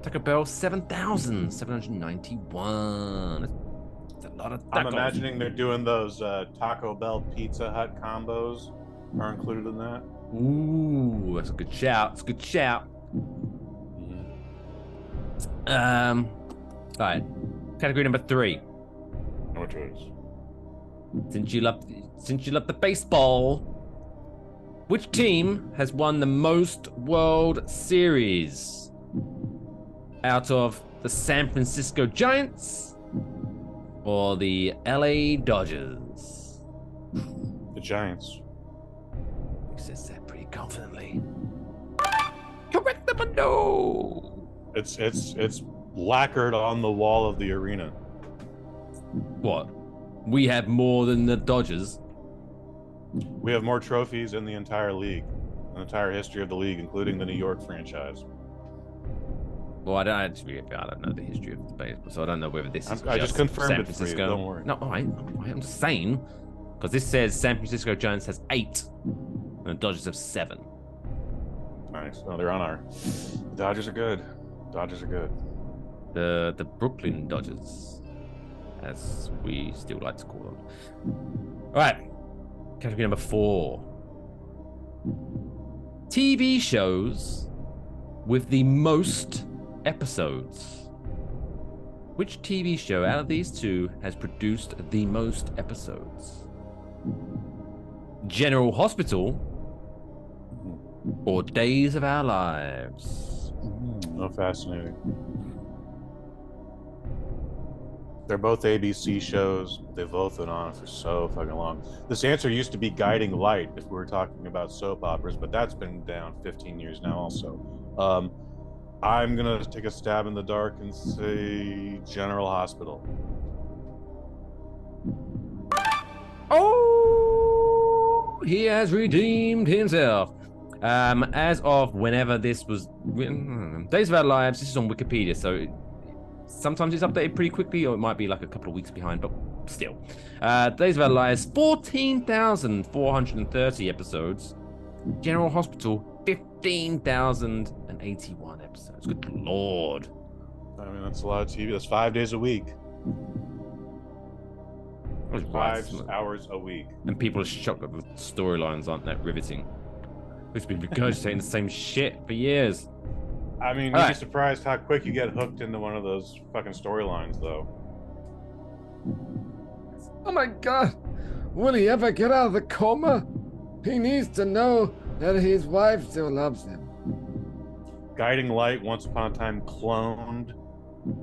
Taco Bell 7,791. That's a lot of tacos. I'm imagining they're doing those Taco Bell Pizza Hut combos. Are included in that. Ooh, that's a good shout. It's a good shout. All right. Category number 3. Which is? Since you love the baseball, which team has won the most World Series? Out of the San Francisco Giants or the LA Dodgers? The Giants. He says that pretty confidently. Correct them or no? It's lacquered on the wall of the arena. What? We have more than the Dodgers. We have more trophies in the entire league, the entire history of the league, including the New York franchise. Well, I don't know the history of the baseball, so I don't know whether this is. I just confirmed San it for Francisco. you. Don't worry. No, I'm just saying, because this says San Francisco Giants has 8, and the Dodgers have 7. Nice. No, they're on our. The Dodgers are good. Dodgers are good. The Brooklyn Dodgers, as we still like to call them. All right, category number 4. TV shows with the most episodes. Which TV show out of these two has produced the most episodes? General Hospital or Days of Our Lives? Oh, fascinating. They're both ABC shows. They've both been on for so fucking long. This answer used to be Guiding Light if we were talking about soap operas, but that's been down 15 years now also. I'm going to take a stab in the dark and say General Hospital. Oh, he has redeemed himself. As of whenever this was written, Days of Our Lives, this is on Wikipedia, so sometimes it's updated pretty quickly, or it might be like a couple of weeks behind, but still. Days of Our Lives, 14,430 episodes. General Hospital, 15,081 episodes. Good lord. I mean, that's a lot of TV. That's 5 days a week. That's 5 hours a week. And people are shocked that the storylines aren't that riveting. We've been regurgitating the same shit for years. I mean, you'd be surprised how quick you get hooked into one of those fucking storylines, though. Oh my God! Will he ever get out of the coma? He needs to know that his wife still loves him. Guiding Light once upon a time cloned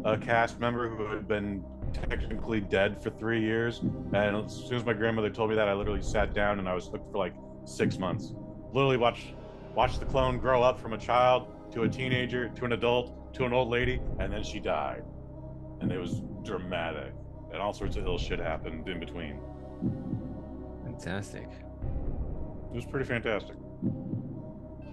a cast member who had been technically dead for 3 years. And as soon as my grandmother told me that, I literally sat down and I was hooked for like 6 months. Literally watched the clone grow up from a child to a teenager to an adult to an old lady, and then she died. And it was dramatic. And all sorts of ill shit happened in between. Fantastic. It was pretty fantastic.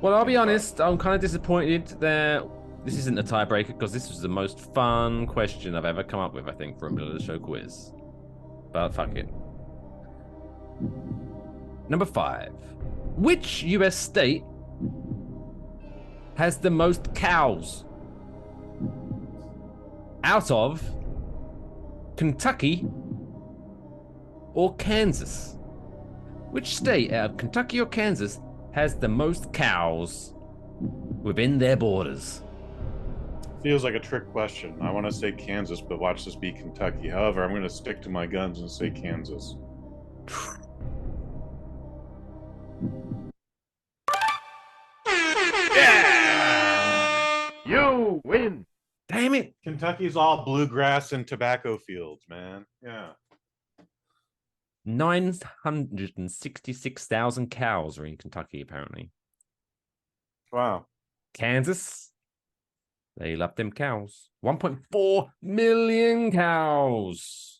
Well, I'll be honest, I'm kind of disappointed that this isn't a tiebreaker because this was the most fun question I've ever come up with, I think, for a middle of the show quiz. But fuck it. Number 5. Which US state has the most cows? Out of Kentucky or Kansas? Which state out of Kentucky or Kansas has the most cows within their borders? Feels like a trick question. I want to say Kansas, but watch this be Kentucky. However, I'm going to stick to my guns and say Kansas. Yeah! You win. Damn it. Kentucky's all bluegrass and tobacco fields, man. Yeah. 966,000 cows are in Kentucky, apparently. Wow. Kansas, they love them cows. 1.4 million cows.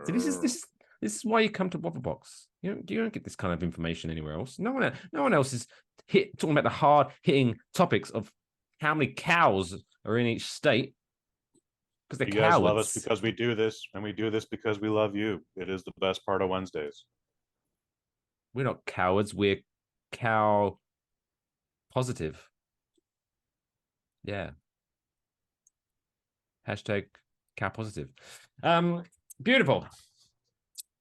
See, this is why you come to Waffle Box. You don't get this kind of information anywhere else. No one else is talking about the hard hitting topics of how many cows are in each state. Because they're You guys cowards. love us because we do this, and we do this because we love you. It is the best part of Wednesdays. We're not cowards. We're cow positive. Yeah. Hashtag cow positive. Beautiful.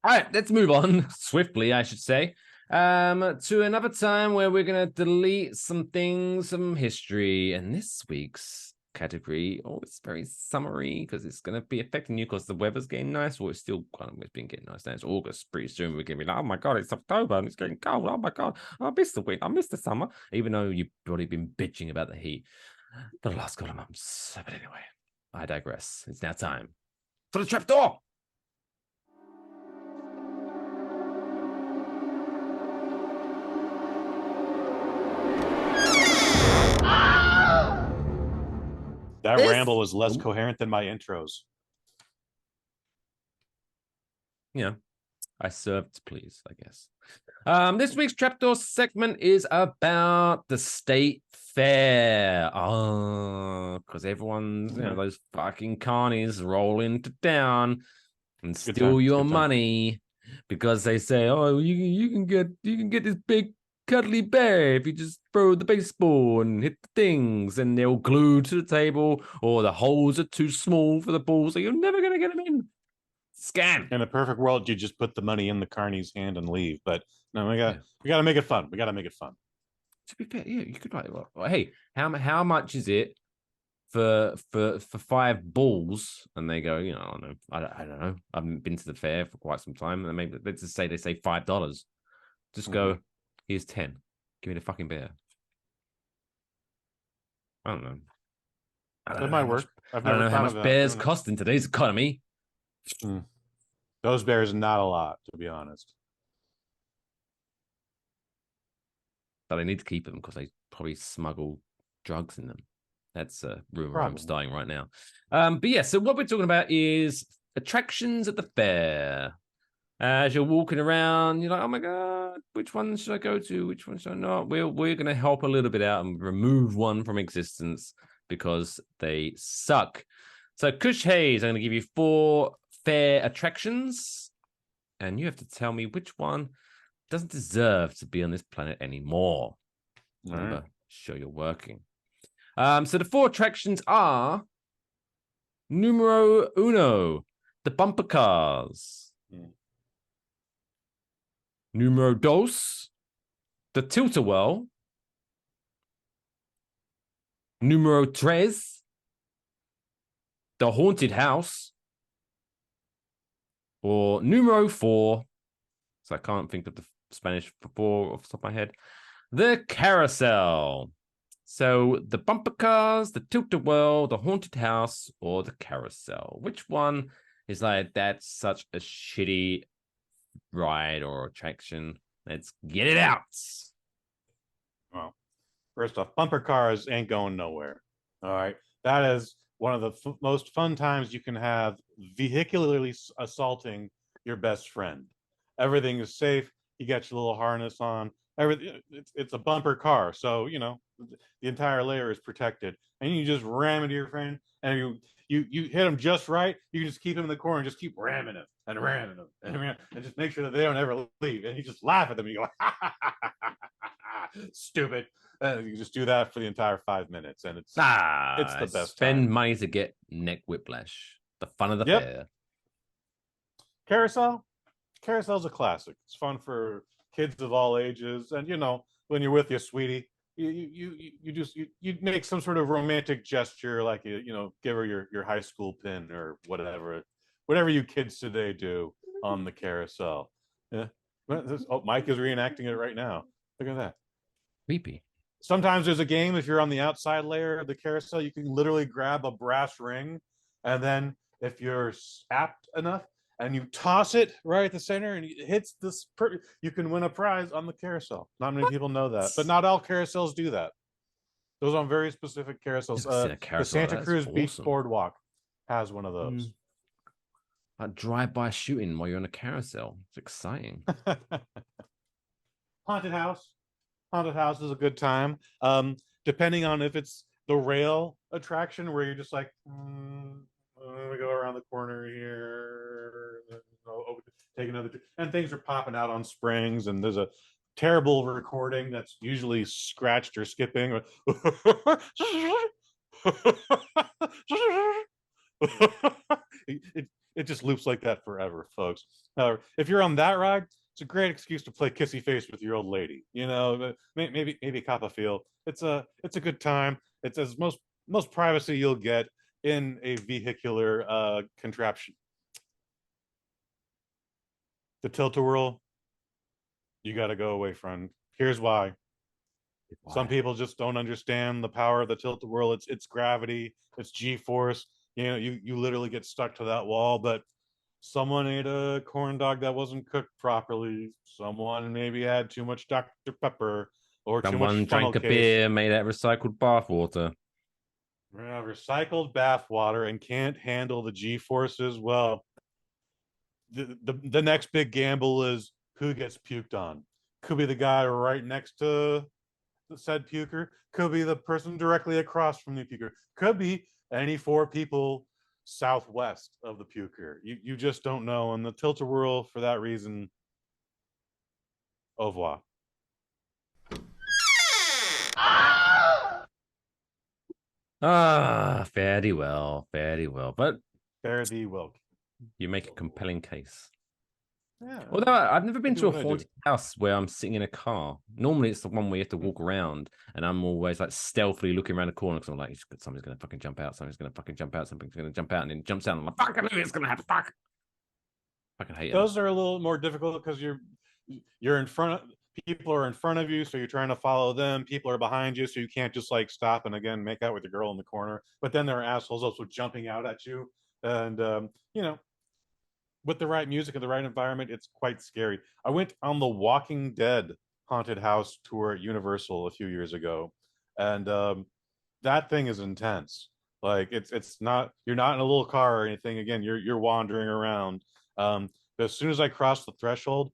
All right, let's move on swiftly, I should say, to another time where we're going to delete some things from history. And this week's category, it's very summary because it's going to be affecting you because the weather's getting nice. Well, it's still kind of been getting nice now. It's August. Pretty soon we're going to be like, oh my God, it's October and it's getting cold. Oh my God, I miss the winter. I miss the summer, even though you've already been bitching about the heat for the last couple of months. But anyway, I digress. It's now time for the trapdoor. That ramble was less coherent than my intros. Yeah, I served to please, I guess. This week's Trapdoor segment is about the state fair. Because everyone's, those fucking carnies roll into town and steal your money because they say, oh, you can get this big cuddly bear if you just throw the baseball and hit the things, and they'll glue to the table, or the holes are too small for the ball, so you're never gonna get them in. Scam. In a perfect world, you just put the money in the carney's hand and leave. But no, we got to make it fun. We got to make it fun. To be fair, yeah, you could like, well, hey, how much is it for 5 balls? And they go, I don't know. I haven't been to the fair for quite some time, and maybe let's just say they say $5. Just go. Here's 10. Give me the fucking bear. I don't know. That might work. I don't know how much bears cost in today's economy. Those bears, not a lot, to be honest. But they need to keep them because they probably smuggle drugs in them. That's a rumor I'm starting right now. But yeah, so what we're talking about is attractions at the fair. As you're walking around, you're like, oh my God, which one should I go to? Which one should I not? We're going to help a little bit out and remove one from existence because they suck. So Kush Hayes, I'm going to give you 4 fair attractions, and you have to tell me which one doesn't deserve to be on this planet anymore. Remember, show you're working. So the 4 attractions are numero uno, the bumper cars. Numero dos, the tilt-a-whirl. Numero tres, the haunted house. or numero 4. So I can't think of the Spanish for 4 off the top of my head. The carousel. So the bumper cars, the tilt-a-whirl, the haunted house, or the carousel. Which one is like, that's such a shitty ride or attraction? Let's get it out. Well, first off, bumper cars ain't going nowhere. All right. That is one of the most fun times you can have vehicularly assaulting your best friend. Everything is safe. You get your little harness on. Everything. It's a bumper car, so you know the entire layer is protected, and you just ram into your friend, and you hit him just right. You just keep him in the corner and just keep ramming him and ramming him and just make sure that they don't ever leave. And you just laugh at them. And you go, ha, ha, ha, ha, ha, ha, stupid. And you just do that for the entire 5 minutes, and it's the best. Spend money to get neck whiplash. The fun of the fair. Carousel's a classic. It's fun for kids of all ages, and you know when you're with your sweetie, you make some sort of romantic gesture, like you know give her your high school pin or whatever you kids today do on the carousel. Yeah. Mike is reenacting it right now. Look at that. Creepy. Sometimes there's a game, if you're on the outside layer of the carousel, you can literally grab a brass ring, and then if you're apt enough and you toss it right at the center and it hits this, you can win a prize on the carousel. Not many people know that, but not all carousels do that. Those on very specific carousels. The Santa Cruz Beach Boardwalk has one of those. Like drive-by shooting while you're on a carousel. It's exciting. Haunted house. Haunted house is a good time. Depending on if it's the rail attraction where you're just like, we go around the corner here, take another, and things are popping out on springs, and there's a terrible recording that's usually scratched or skipping. It just loops like that forever, folks. If you're on that ride, it's a great excuse to play kissy face with your old lady. You know, maybe cop a feel. It's a good time. It's as most privacy you'll get in a vehicular contraption. The tilt-a-whirl, you got to go away from. Here's why. Some people just don't understand the power of the tilt-a-whirl. It's gravity, it's G-force. You know, you literally get stuck to that wall, but someone ate a corn dog that wasn't cooked properly. Someone maybe had too much Dr. Pepper or someone too much drank a beer made out of recycled bath water. Recycled bath water and can't handle the G-forces. Well, the next big gamble is who gets puked on. Could be the guy right next to the said puker. Could be the person directly across from the puker. Could be any 4 people southwest of the puker. You just don't know. And the tilt-a-whirl, for that reason, au revoir. Fairly well. But fare thee well. You make a compelling case. Yeah. Although I've never been to a haunted house where I'm sitting in a car. Normally it's the one where you have to walk around, and I'm always like stealthily looking around the corner because I'm like, somebody's gonna fucking jump out, somebody's gonna jump out, and then jumps out, and I'm like, fuck, I knew it's gonna happen, fuck. Fucking hate those are a little more difficult because you're in front of people are in front of you, so you're trying to follow them. People are behind you, so you can't just like stop and again make out with the girl in the corner. But then there are assholes also jumping out at you, and you know, with the right music and the right environment, it's quite scary. I went on the Walking Dead haunted house tour at Universal a few years ago, and that thing is intense. Like it's not, you're not in a little car or anything. Again, you're wandering around. But as soon as I crossed the threshold,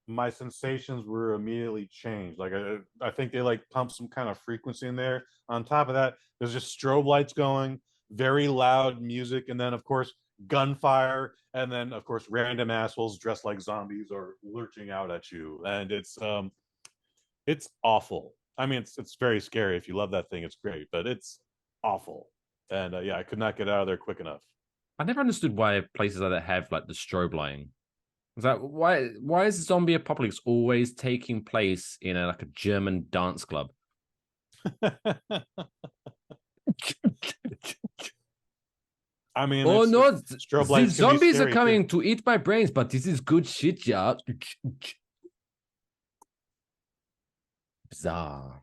my sensations were immediately changed. Like I think they like pump some kind of frequency in there. On top of that, there's just strobe lights going, very loud music, and then of course gunfire, and then of course random assholes dressed like zombies are lurching out at you, and it's awful. I mean, it's very scary. If you love that thing, it's great, but it's awful. And yeah, I could not get out of there quick enough. I never understood why places like that have like the strobe lighting. It's like, why is zombie apocalypse always taking place in like a German dance club? I mean, Oh no, strobe the lights can be zombies are scary, coming too. to eat my brains, but this is good shit, yeah. Bizarre.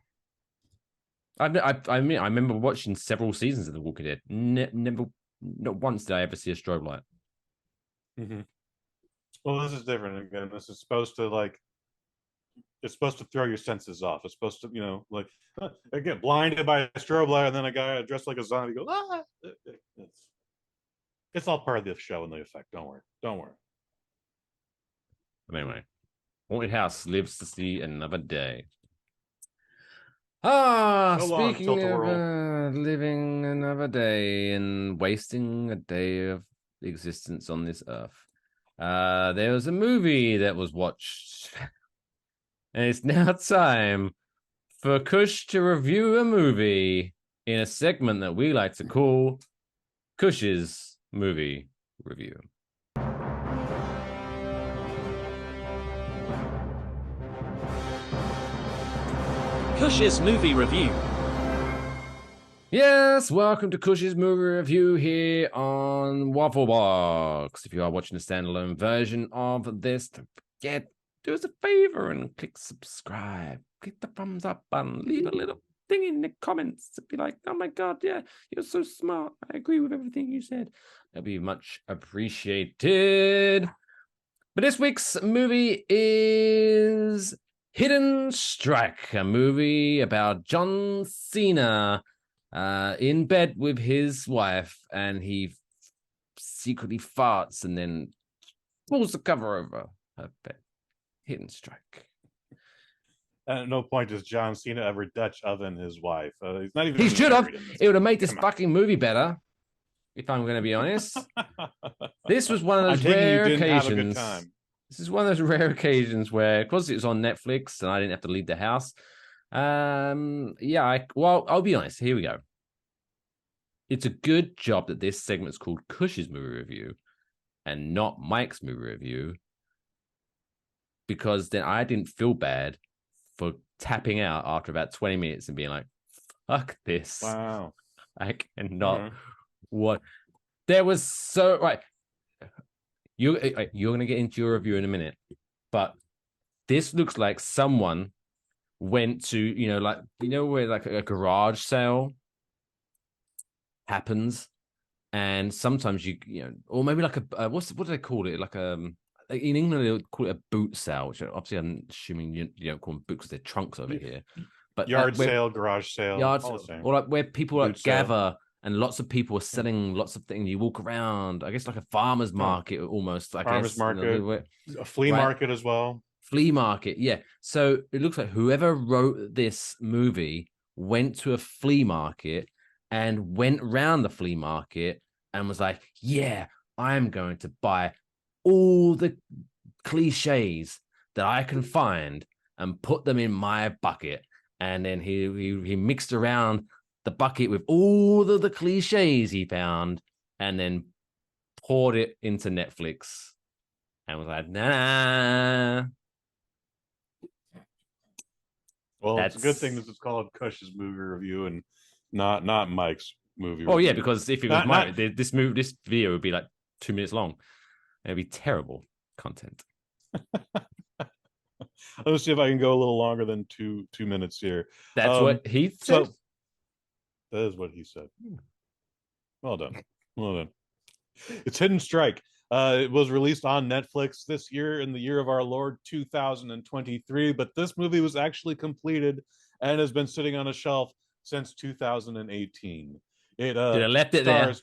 I mean, I remember watching several seasons of The Walking Dead. Never, not once did I ever see a strobe light. Mm-hmm. Well, this is different again. This is supposed to it's supposed to throw your senses off. It's supposed to, like I get blinded by a strobe light, and then a guy dressed like a zombie goes, ah. It's all part of the show and the effect. Don't worry. Don't worry. But anyway, Haunted House lives to see another day. Ah, So long, speaking of Tilt-A-Whirl. living another day and wasting a day of existence on this earth, there was a movie that was watched, and it's now time for Kush to review a movie in a segment that we like to call Kush's Movie Review. Kush's Movie Review. Yes, welcome to Kush's Movie Review here on Waffle Box. If you are watching the standalone version of this, don't forget, do us a favor and click subscribe. Click the thumbs up button. Leave a little thing in the comments to be like, oh my God, yeah, you're so smart. I agree with everything you said. That'll be much appreciated. But this week's movie is Hidden Strike, a movie about John Cena in bed with his wife, and he secretly farts and then pulls the cover over her bed. Hidden Strike. At no point does John Cena ever Dutch oven his wife. He's not even. He should have. married in this It would have movie. made this fucking movie better, if I'm going to be honest. This was one of I'm those taking rare you didn't have a good occasions. time. This is one of those rare occasions where, because it was on Netflix and I didn't have to leave the house. Well, I'll be honest. Here we go. It's a good job that this segment's called Kush's Movie Review and not Mike's Movie Review, because then I didn't feel bad for tapping out after about 20 minutes and being like, fuck this. Wow. I cannot. What? There was so, right. You're going to get into your review in a minute, but this looks like someone went to, where like a garage sale happens, and sometimes or maybe like a what do they call it? Like in England they would call it a boot sale, which obviously I'm assuming you don't call them boots because they're trunks over here. But yard sale, garage sale, all the same. Or like where people like Boot sale. gather. And lots of people are selling lots of things. You walk around, I guess, like a farmer's market, almost. Farmer's market, a flea market as well. Flea market, yeah. So it looks like whoever wrote this movie went to a flea market and went around the flea market and was like, yeah, I'm going to buy all the cliches that I can find and put them in my bucket. And then he mixed around the bucket with all the cliches he found, and then poured it into Netflix, and was like, nah. Well, it's a good thing this is called Kush's Movie Review and not Mike's movie. Oh review. yeah, because if it was Mike, this video would be like 2 minutes long. It'd be terrible content. Let's see if I can go a little longer than two minutes here. That's what he said. So, that is what he said. Well done. Well done. It's Hidden Strike. It was released on Netflix this year in the year of our Lord 2023, but this movie was actually completed and has been sitting on a shelf since 2018. It Should have left it there.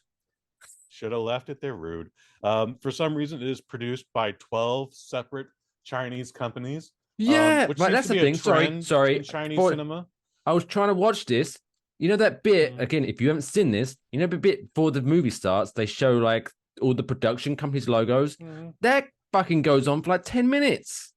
Should have left it there. Rude. For some reason, it is produced by 12 separate Chinese companies. Yeah, which right. seems That's to the be a thing. trend Sorry. in Chinese cinema. I was trying to watch this. You know that bit, again, if you haven't seen this, the bit before the movie starts, they show like all the production companies' logos. That fucking goes on for like 10 minutes.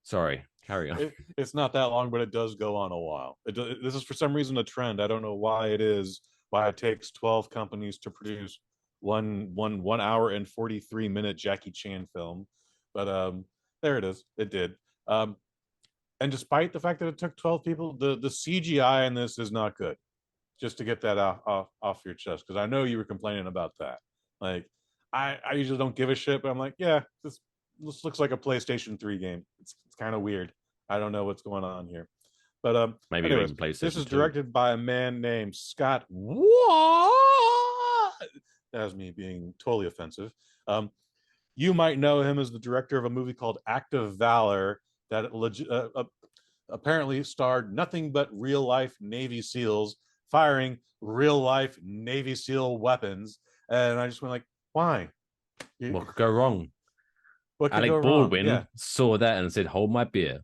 Sorry, carry on. It's not that long, but it does go on a while. This is for some reason a trend. I don't know why it takes 12 companies to produce one hour and 43-minute Jackie Chan film. But there it is. It did. And despite the fact that it took 12 people, the CGI in this is not good. just to get that off your chest, because I know you were complaining about that. Like, I usually don't give a shit, but I'm like, yeah, this looks like a PlayStation 3 game. It's kind of weird. I don't know what's going on here. But Maybe anyways, even PlayStation this is 2. directed by a man named Scott. What? That was me being totally offensive. You might know him as the director of a movie called Act of Valor that apparently starred nothing but real life Navy SEALs firing real life Navy SEAL weapons. And I just went like, why? What could go wrong? What could Alec go Baldwin wrong? Yeah. saw that and said, "Hold my beer."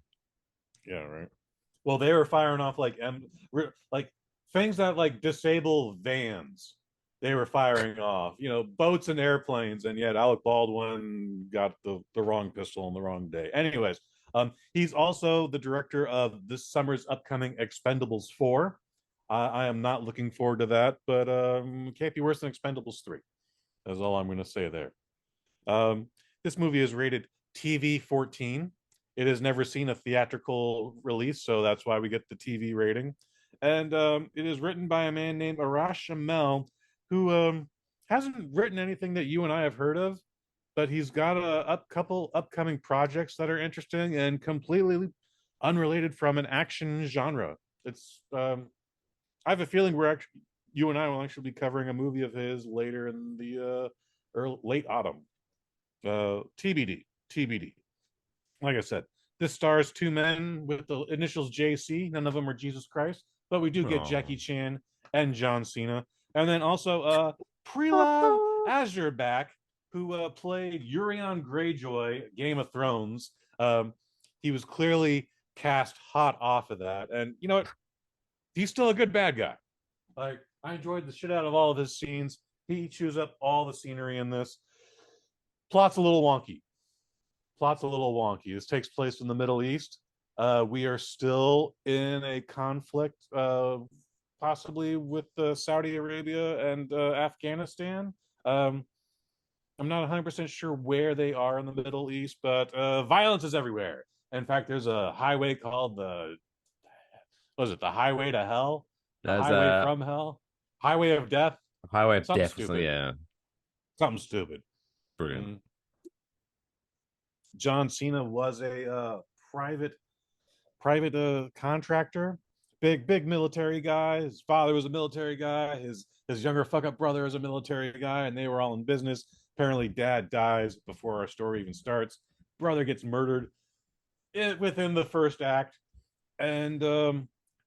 Yeah, right. Well, they were firing off like things that like disable vans. They were firing off, boats and airplanes, and yet Alec Baldwin got the wrong pistol on the wrong day. Anyways, he's also the director of this summer's upcoming Expendables 4. I am not looking forward to that, but can't be worse than Expendables 3. That's all I'm going to say there. This movie is rated TV 14. It has never seen a theatrical release, so that's why we get the TV rating. And it is written by a man named Arash Amel, who hasn't written anything that you and I have heard of, but he's got a couple upcoming projects that are interesting and completely unrelated from an action genre. It's I have a feeling you and I will actually be covering a movie of his later in the late autumn. TBD. Like I said, this stars two men with the initials JC. None of them are Jesus Christ, but we do get Jackie Chan and John Cena. And then also Prelob Azurback, who played Euron Greyjoy, Game of Thrones. He was clearly cast hot off of that. And you know what? He's still a good bad guy. Like, I enjoyed the shit out of all of his scenes. He chews up all the scenery in this. Plot's a little wonky. This takes place in the Middle East. We are still in a conflict, possibly with Saudi Arabia and Afghanistan. I'm not 100% sure where they are in the Middle East, but violence is everywhere. In fact, there's a highway called the Highway to Hell? The Highway from Hell? Highway of Death? Highway of Something Death. stupid. Yeah. Something stupid. Brilliant. John Cena was a private contractor, big military guy. His father was a military guy. His younger fuck up brother is a military guy, and they were all in business. Apparently, dad dies before our story even starts. Brother gets murdered within the first act, and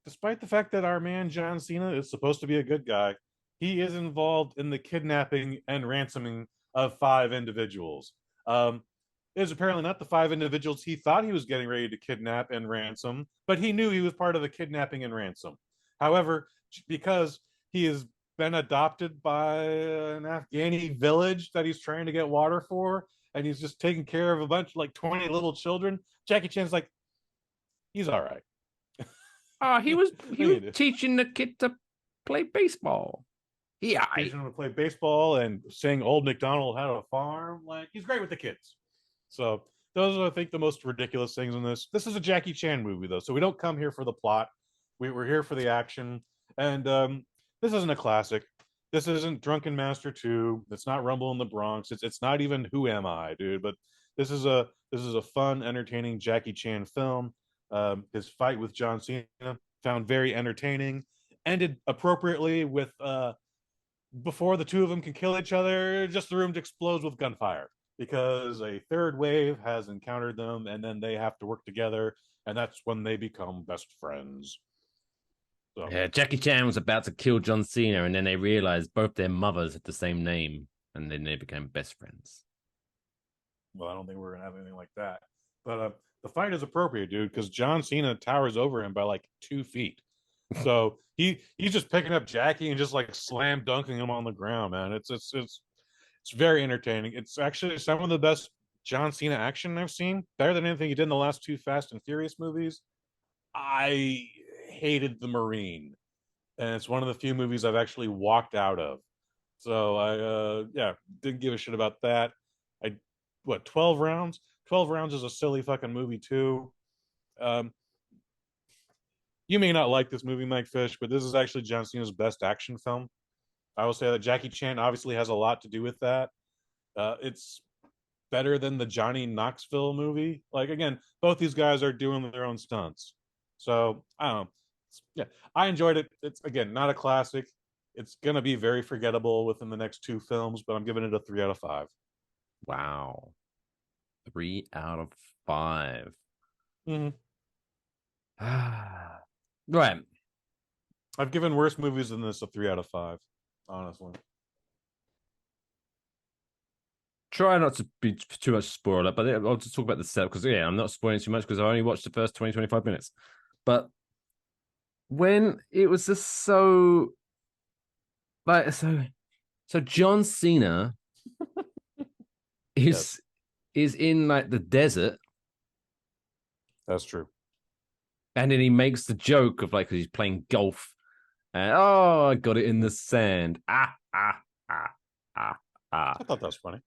despite the fact that our man John Cena is supposed to be a good guy, he is involved in the kidnapping and ransoming of 5 individuals. It is apparently not the 5 individuals he thought he was getting ready to kidnap and ransom, but he knew he was part of the kidnapping and ransom. However, because he has been adopted by an Afghani village that he's trying to get water for, and he's just taking care of a bunch, like 20 little children, Jackie Chan's like, he's all right. He was teaching the kid to play baseball. Yeah, teaching him to play baseball and saying Old MacDonald had a farm. Like, he's great with the kids. So those are, I think, the most ridiculous things in this. This is a Jackie Chan movie, though, so we don't come here for the plot. We're here for the action. And this isn't a classic. This isn't Drunken Master 2. It's not Rumble in the Bronx. It's not even Who Am I, dude? But this is a fun, entertaining Jackie Chan film. His fight with John Cena found very entertaining. Ended appropriately with before the two of them can kill each other, just the room explodes with gunfire, because a third wave has encountered them, and then they have to work together, and that's when they become best friends. So. Yeah, Jackie Chan was about to kill John Cena, and then they realized both their mothers had the same name, and then they became best friends. Well, I don't think we're gonna have anything like that, but the fight is appropriate, dude, because John Cena towers over him by like 2 feet. So he's just picking up Jackie and just like slam dunking him on the ground, man. It's very entertaining. It's actually some of the best John Cena action I've seen. Better than anything he did in the last 2 Fast and Furious movies. I hated The Marine, and it's one of the few movies I've actually walked out of. So I didn't give a shit about that. 12 rounds? 12 rounds is a silly fucking movie too. you may not like this movie, Mike Fish, but this is actually John Cena's best action film. I will say that Jackie Chan obviously has a lot to do with that. It's better than the Johnny Knoxville movie. Like, again, both these guys are doing their own stunts. So I don't know. Yeah, I enjoyed it. It's, again, not a classic. It's gonna be very forgettable within the next 2 films, but I'm giving it a 3 out of 5. Wow. 3 out of 5. Mm-hmm. Right. I've given worse movies than this a 3 out of 5, honestly. Try not to be too much spoiler, but I'll just talk about the setup because I'm not spoiling too much because I only watched the first 20-25 minutes. But when it was just so John Cena is in like the desert. That's true. And then he makes the joke of like, because he's playing golf, and I got it in the sand. I thought that was funny.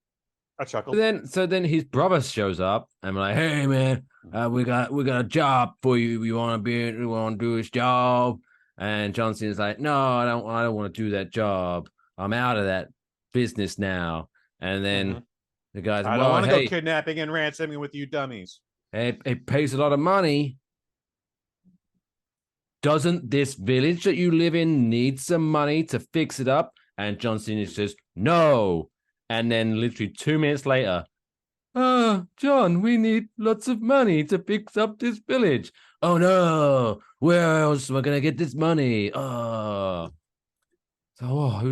I chuckled. So then his brother shows up and I'm like, hey man, we got a job for you. We want to do his job. And John Cena's like, no, I don't want to do that job. I'm out of that business now. And then the guy's, I don't want to go kidnapping and ransoming with you dummies. It pays a lot of money. Doesn't this village that you live in need some money to fix it up? And John Cena says, no. And then literally 2 minutes later, John, we need lots of money to fix up this village. Oh no, where else am I gonna get this money? Who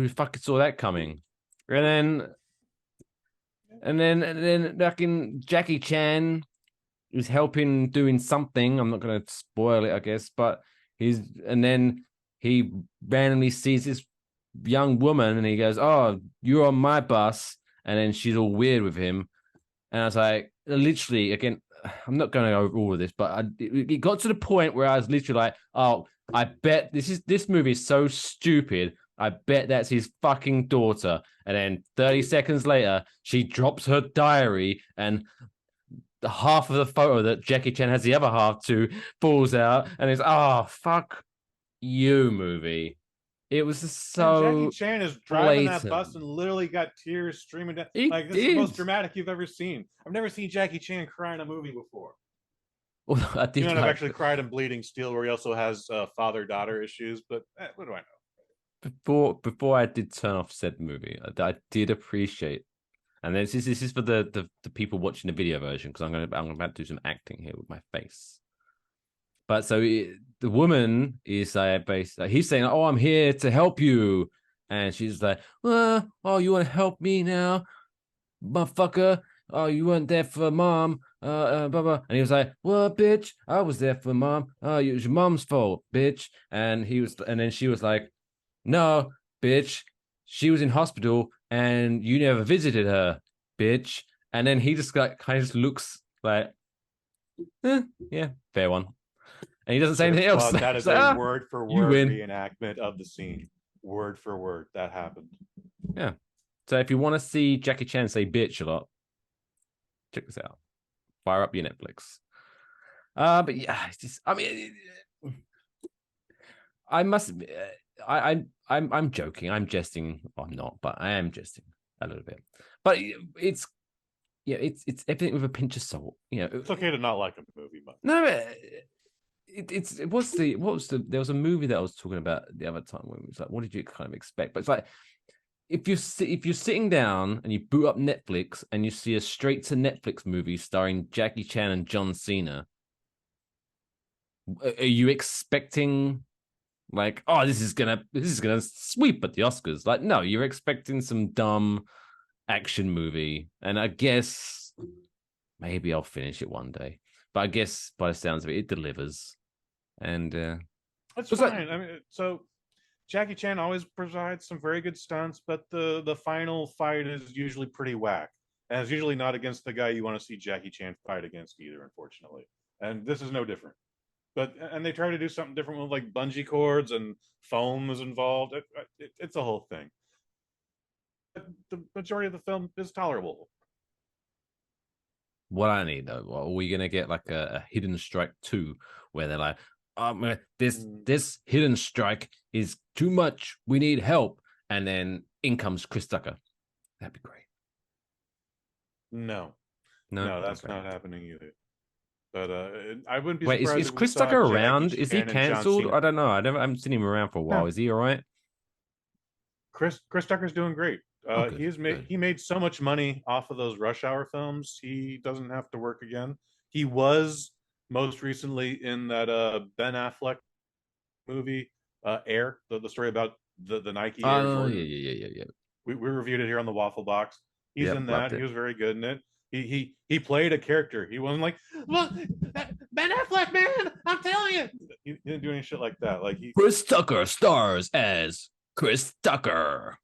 fucking saw that coming? And then fucking Jackie Chan is helping doing something. I'm not gonna spoil it, I guess, but then he randomly sees this young woman and he goes, oh, you're on my bus, and then she's all weird with him. And I was like, literally, again, I'm not going to go over all of this, but it got to the point where I was literally like, oh, I bet this movie is so stupid, I bet that's his fucking daughter. And then 30 seconds later, she drops her diary and the half of the photo that Jackie Chan has the other half to falls out, and it's, oh, fuck you, movie. It was just so. And Jackie Chan is driving blatant. that bus and literally got tears streaming down. This is the most dramatic you've ever seen. I've never seen Jackie Chan cry in a movie before. Well, I've actually cried in Bleeding Steel, where he also has father-daughter issues. But what do I know? Before I did turn off said movie, I did appreciate. And this is for the people watching the video version, because I'm about to do some acting here with my face. But so the woman is basically, he's saying, oh, I'm here to help you. And she's like, oh, you want to help me now, motherfucker? Oh, you weren't there for mom. Blah, blah. And he was like, well, bitch, I was there for mom. Oh, it was your mom's fault, bitch. And then she was like, no, bitch, she was in hospital and you never visited her, bitch. And then he just kind of looks like, yeah, fair one. And he doesn't say anything else. Well, that is a word for word reenactment of the scene. Word for word. That happened. Yeah. So if you want to see Jackie Chan say bitch a lot, check this out. Fire up your Netflix. But yeah, it's just, I mean, I'm joking. I'm jesting. Well, I'm not, but I am jesting a little bit. But it's everything with a pinch of salt. You know, it's okay to not like a movie, but no. There was a movie that I was talking about the other time when it was like, what did you kind of expect? But it's like, if you're sitting down and you boot up Netflix and you see a straight to Netflix movie starring Jackie Chan and John Cena, are you expecting like, oh, this is gonna sweep at the Oscars? Like, no, you're expecting some dumb action movie, and I guess maybe I'll finish it one day. But I guess by the sounds of it, it delivers. And that's fine. Like, I mean, so Jackie Chan always provides some very good stunts, but the final fight is usually pretty whack. And it's usually not against the guy you want to see Jackie Chan fight against either, unfortunately. And this is no different. And they try to do something different with like bungee cords and foam is involved. It's a whole thing. The majority of the film is tolerable. What I need though, are we gonna get like a Hidden Strike 2 where they're like, this hidden strike is too much. We need help. And then in comes Chris Tucker. That'd be great. No, that's Okay. not happening either. But I wouldn't be Wait, surprised is if we Chris saw Tucker Jackie around? Is he Chan and John cancelled? Cena. I don't know. I haven't seen him around for a while. No. Is he all right? Chris Tucker's doing great. Good. He made so much money off of those Rush Hour films. He doesn't have to work again. He was most recently in that Ben Affleck movie, Air, the story about the Nike Air Jordan. Yeah. We reviewed it here on the Waffle Box. He's in that. He was very good in it. He played a character. He wasn't like, look, Ben Affleck, man, I'm telling you. He didn't do any shit like that. Like Chris Tucker stars as Chris Tucker.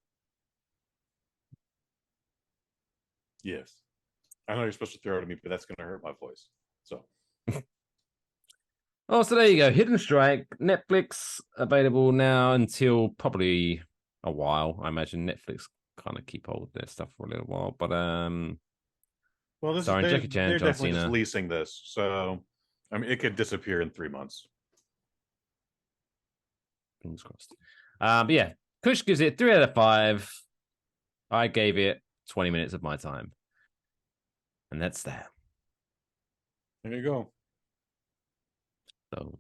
Yes. I know you're supposed to throw it at me, but that's going to hurt my voice. So. So there you go. Hidden Strike, Netflix, available now until probably a while. I imagine Netflix kind of keep hold of their stuff for a little while. But well, Jackie Chan, they're John definitely Cena. just leasing this, so I mean, it could disappear in 3 months. Fingers crossed. But yeah, Kush gives it 3 out of 5. I gave it 20 minutes of my time, and that's that. There you go. So,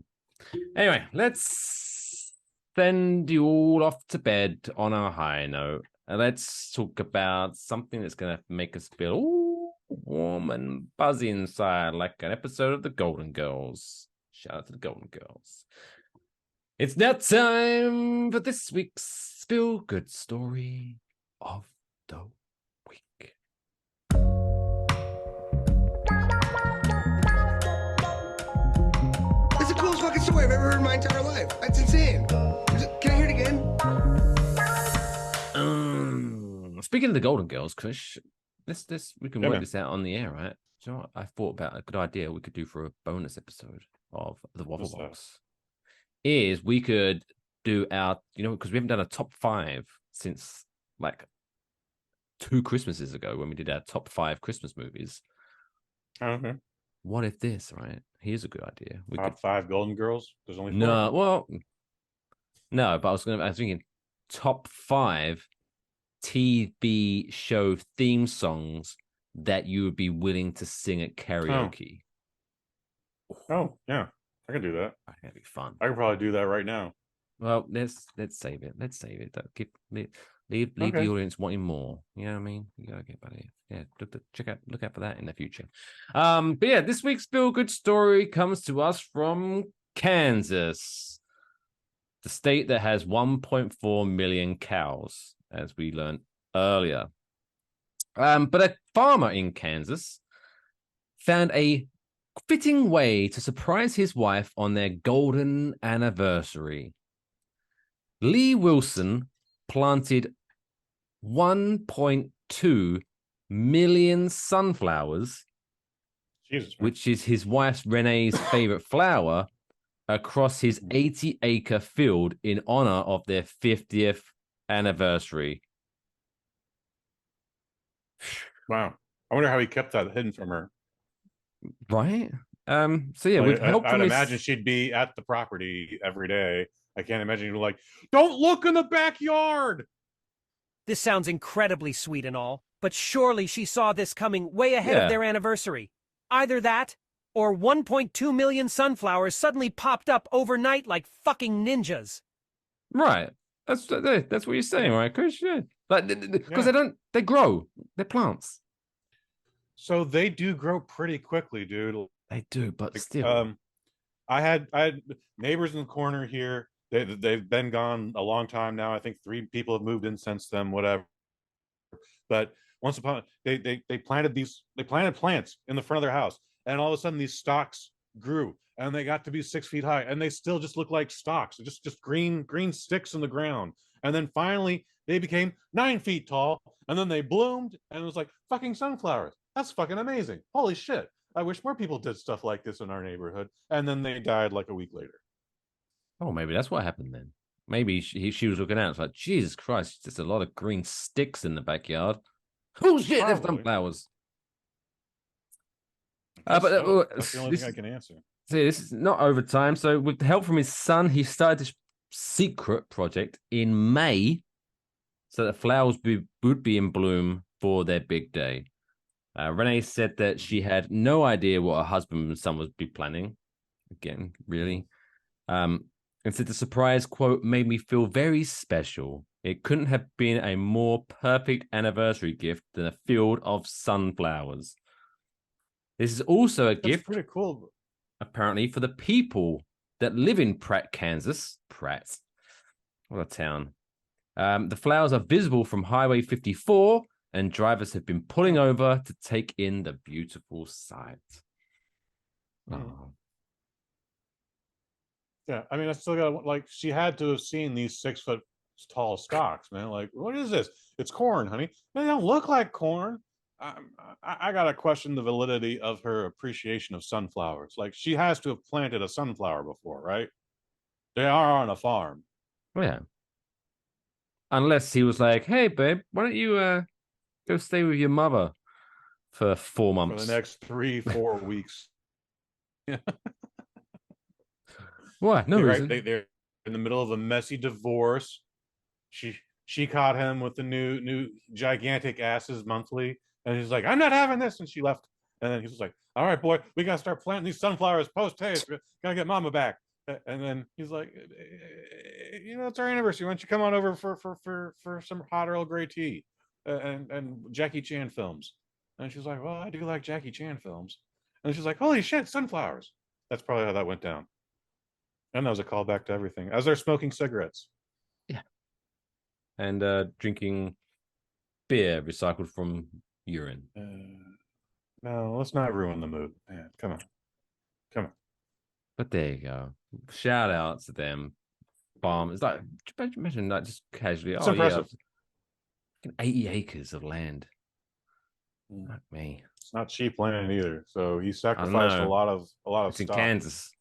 anyway, let's send you all off to bed on a high note. Let's talk about something that's going to make us feel warm and buzzy inside, like an episode of The Golden Girls. Shout out to The Golden Girls. It's now time for this week's Feel Good Story of the Week. It's the coolest fucking story I've ever heard in my entire life. That's insane. Can I hear it again? Speaking of The Golden Girls, Kush, we can work man. this out on the air, right? Do you know what I thought about a good idea we could do for a bonus episode of the Waffle What's that? Box? Is we could do our, because we haven't done a top 5 since like 2 Christmases ago when we did our top 5 Christmas movies. Okay. What if this, right? Here's a good idea. We Top 5 Golden Girls. There's only 4. no, but I was thinking top 5 TV show theme songs that you would be willing to sing at karaoke. Oh yeah, I can do that. That'd be fun. I could probably do that right now. Well, let's save it. Let's save it. Leave Okay. the audience wanting more. You know what I mean? You gotta get back here. Yeah, look out for that in the future. But yeah, this week's Feel Good Story comes to us from Kansas, the state that has 1.4 million cows, as we learned earlier. But a farmer in Kansas found a fitting way to surprise his wife on their golden anniversary. Lee Wilson planted 1.2 million sunflowers, Jesus, man. which is his wife Renee's favorite flower, across his 80-acre field in honor of their 50th anniversary. Wow. I wonder how he kept that hidden from her. Right? So yeah, Like, with help I'd from his... imagine she'd be at the property every day. I can't imagine you'd be like, don't look in the backyard. This sounds incredibly sweet and all, but surely she saw this coming way ahead Yeah. of their anniversary. Either that, or 1.2 million sunflowers suddenly popped up overnight like fucking ninjas. Right. That's what you're saying, right, Chris? Yeah. Like, because Yeah. they grow. They're plants. So they do grow pretty quickly, dude. They do, but still. I had neighbors in the corner here. They've been gone a long time now. I think 3 people have moved in since then, whatever. But once upon they planted plants in the front of their house, and all of a sudden these stalks grew and they got to be 6 feet high, and they still just look like stalks, just green sticks in the ground. And then finally they became 9 feet tall, and then they bloomed, and it was like fucking sunflowers. That's fucking amazing. Holy shit. I wish more people did stuff like this in our neighborhood. And then they died like a week later. Oh, maybe that's what happened then. Maybe she was looking out. It's like, Jesus Christ, there's a lot of green sticks in the backyard. Oh shit, there's Probably. sunflowers. That's But that's the only thing I can answer. See, this is not overtime. So, with the help from his son, he started this secret project in May so that flowers would be in bloom for their big day. Renee said that she had no idea what her husband and son would be planning. Again, really. And said the surprise, quote, made me feel very special. It couldn't have been a more perfect anniversary gift than a field of sunflowers. This is also a gift. Pretty cool. Apparently, for the people that live in Pratt, Kansas. Pratt. What a town. The flowers are visible from Highway 54, and drivers have been pulling over to take in the beautiful sight. Oh. Yeah, I mean, I still got, like, she had to have seen these 6 foot tall stalks, man. Like, what is this? It's corn, honey. They don't look like corn. I gotta question the validity of her appreciation of sunflowers. Like, she has to have planted a sunflower before, right? They are on a farm. Yeah. Unless he was like, hey, babe, why don't you go stay with your mother for 4 months? For the next 3-4 weeks. Yeah. What? No reason. Right? They're in the middle of a messy divorce. She caught him with the new gigantic asses monthly, and he's like, I'm not having this, and she left. And then he was like, all right, boy, we gotta start planting these sunflowers post haste. Gotta get mama back. And then he's like, it's our anniversary. Why don't you come on over for some hot Earl Grey tea and Jackie Chan films? And she's like, well, I do like Jackie Chan films. And she's like, holy shit, sunflowers. That's probably how that went down. And that was a callback to everything. As they're smoking cigarettes. Yeah. And drinking beer recycled from urine. No, let's not ruin the mood. Man, come on. But there you go. Shout out to them. Farm. It's like, imagine that just casually. It's impressive. Yeah, 80 acres of land. Not me. It's not cheap land either. So he sacrificed a lot of it's stuff. In Kansas.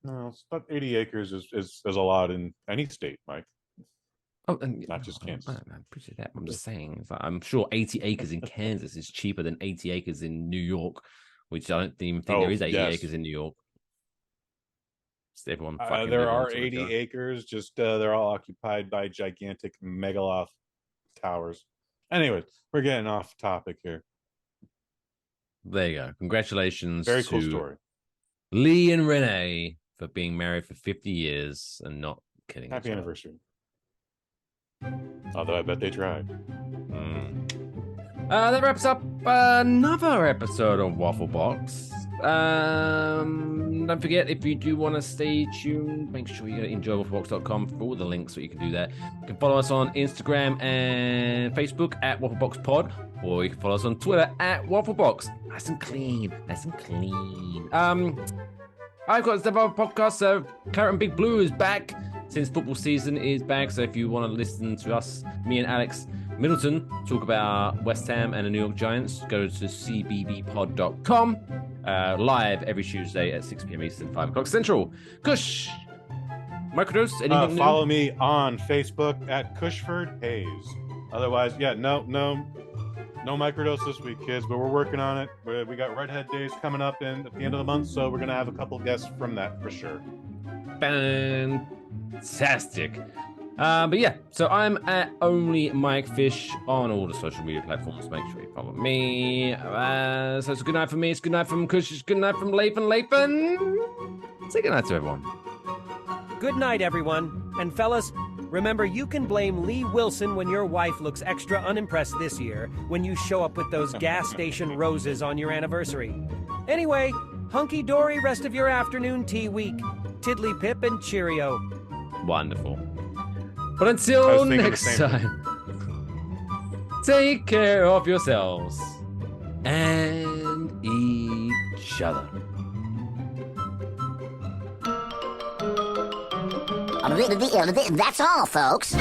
No, it's about 80 acres is a lot in any state, Mike. Oh, and not just Kansas. I appreciate that. I'm just saying. It's like, I'm sure 80 acres in Kansas is cheaper than 80 acres in New York, which I don't even think there is 80 acres in New York. Just everyone. There are 80 acres. Just they're all occupied by gigantic megaloth towers. Anyways, we're getting off topic here. There you go. Congratulations. Very cool story. Lee and Renee for being married for 50 years and not kidding. Happy anniversary. Although I bet they tried. That wraps up another episode of Waffle Box. Don't forget, if you do want to stay tuned, make sure you go to enjoywafflebox.com for all the links that you can do there. You can follow us on Instagram and Facebook at WaffleboxPod, or you can follow us on Twitter at Wafflebox. Nice and clean. I've got the other podcast, so Carrot and Big Blue is back since football season is back. So if you want to listen to us, me and Alex Middleton, talk about West Ham and the New York Giants, go to cbbpod.com. Live every Tuesday at 6 p.m. Eastern, 5 o'clock Central. Kush, microdose, anything new? Follow me on Facebook at Cushford Hayes. Otherwise, no microdose this week, kids, but we're working on it. We got Redhead Days coming up at the end of the month, so we're gonna have a couple guests from that for sure. Fantastic. But yeah, so I'm at Only Mike Fish on all the social media platforms. Make sure you follow me. So it's a good night from me. It's a good night from Kush. It's a good night from Lathan. Say good night to everyone. Good night, everyone. And fellas, remember, you can blame Lee Wilson when your wife looks extra unimpressed this year when you show up with those gas station roses on your anniversary. Anyway, hunky-dory rest of your afternoon tea week. Tiddly pip and cheerio. Wonderful. But until next time, take care of yourselves and each other. That's all, folks.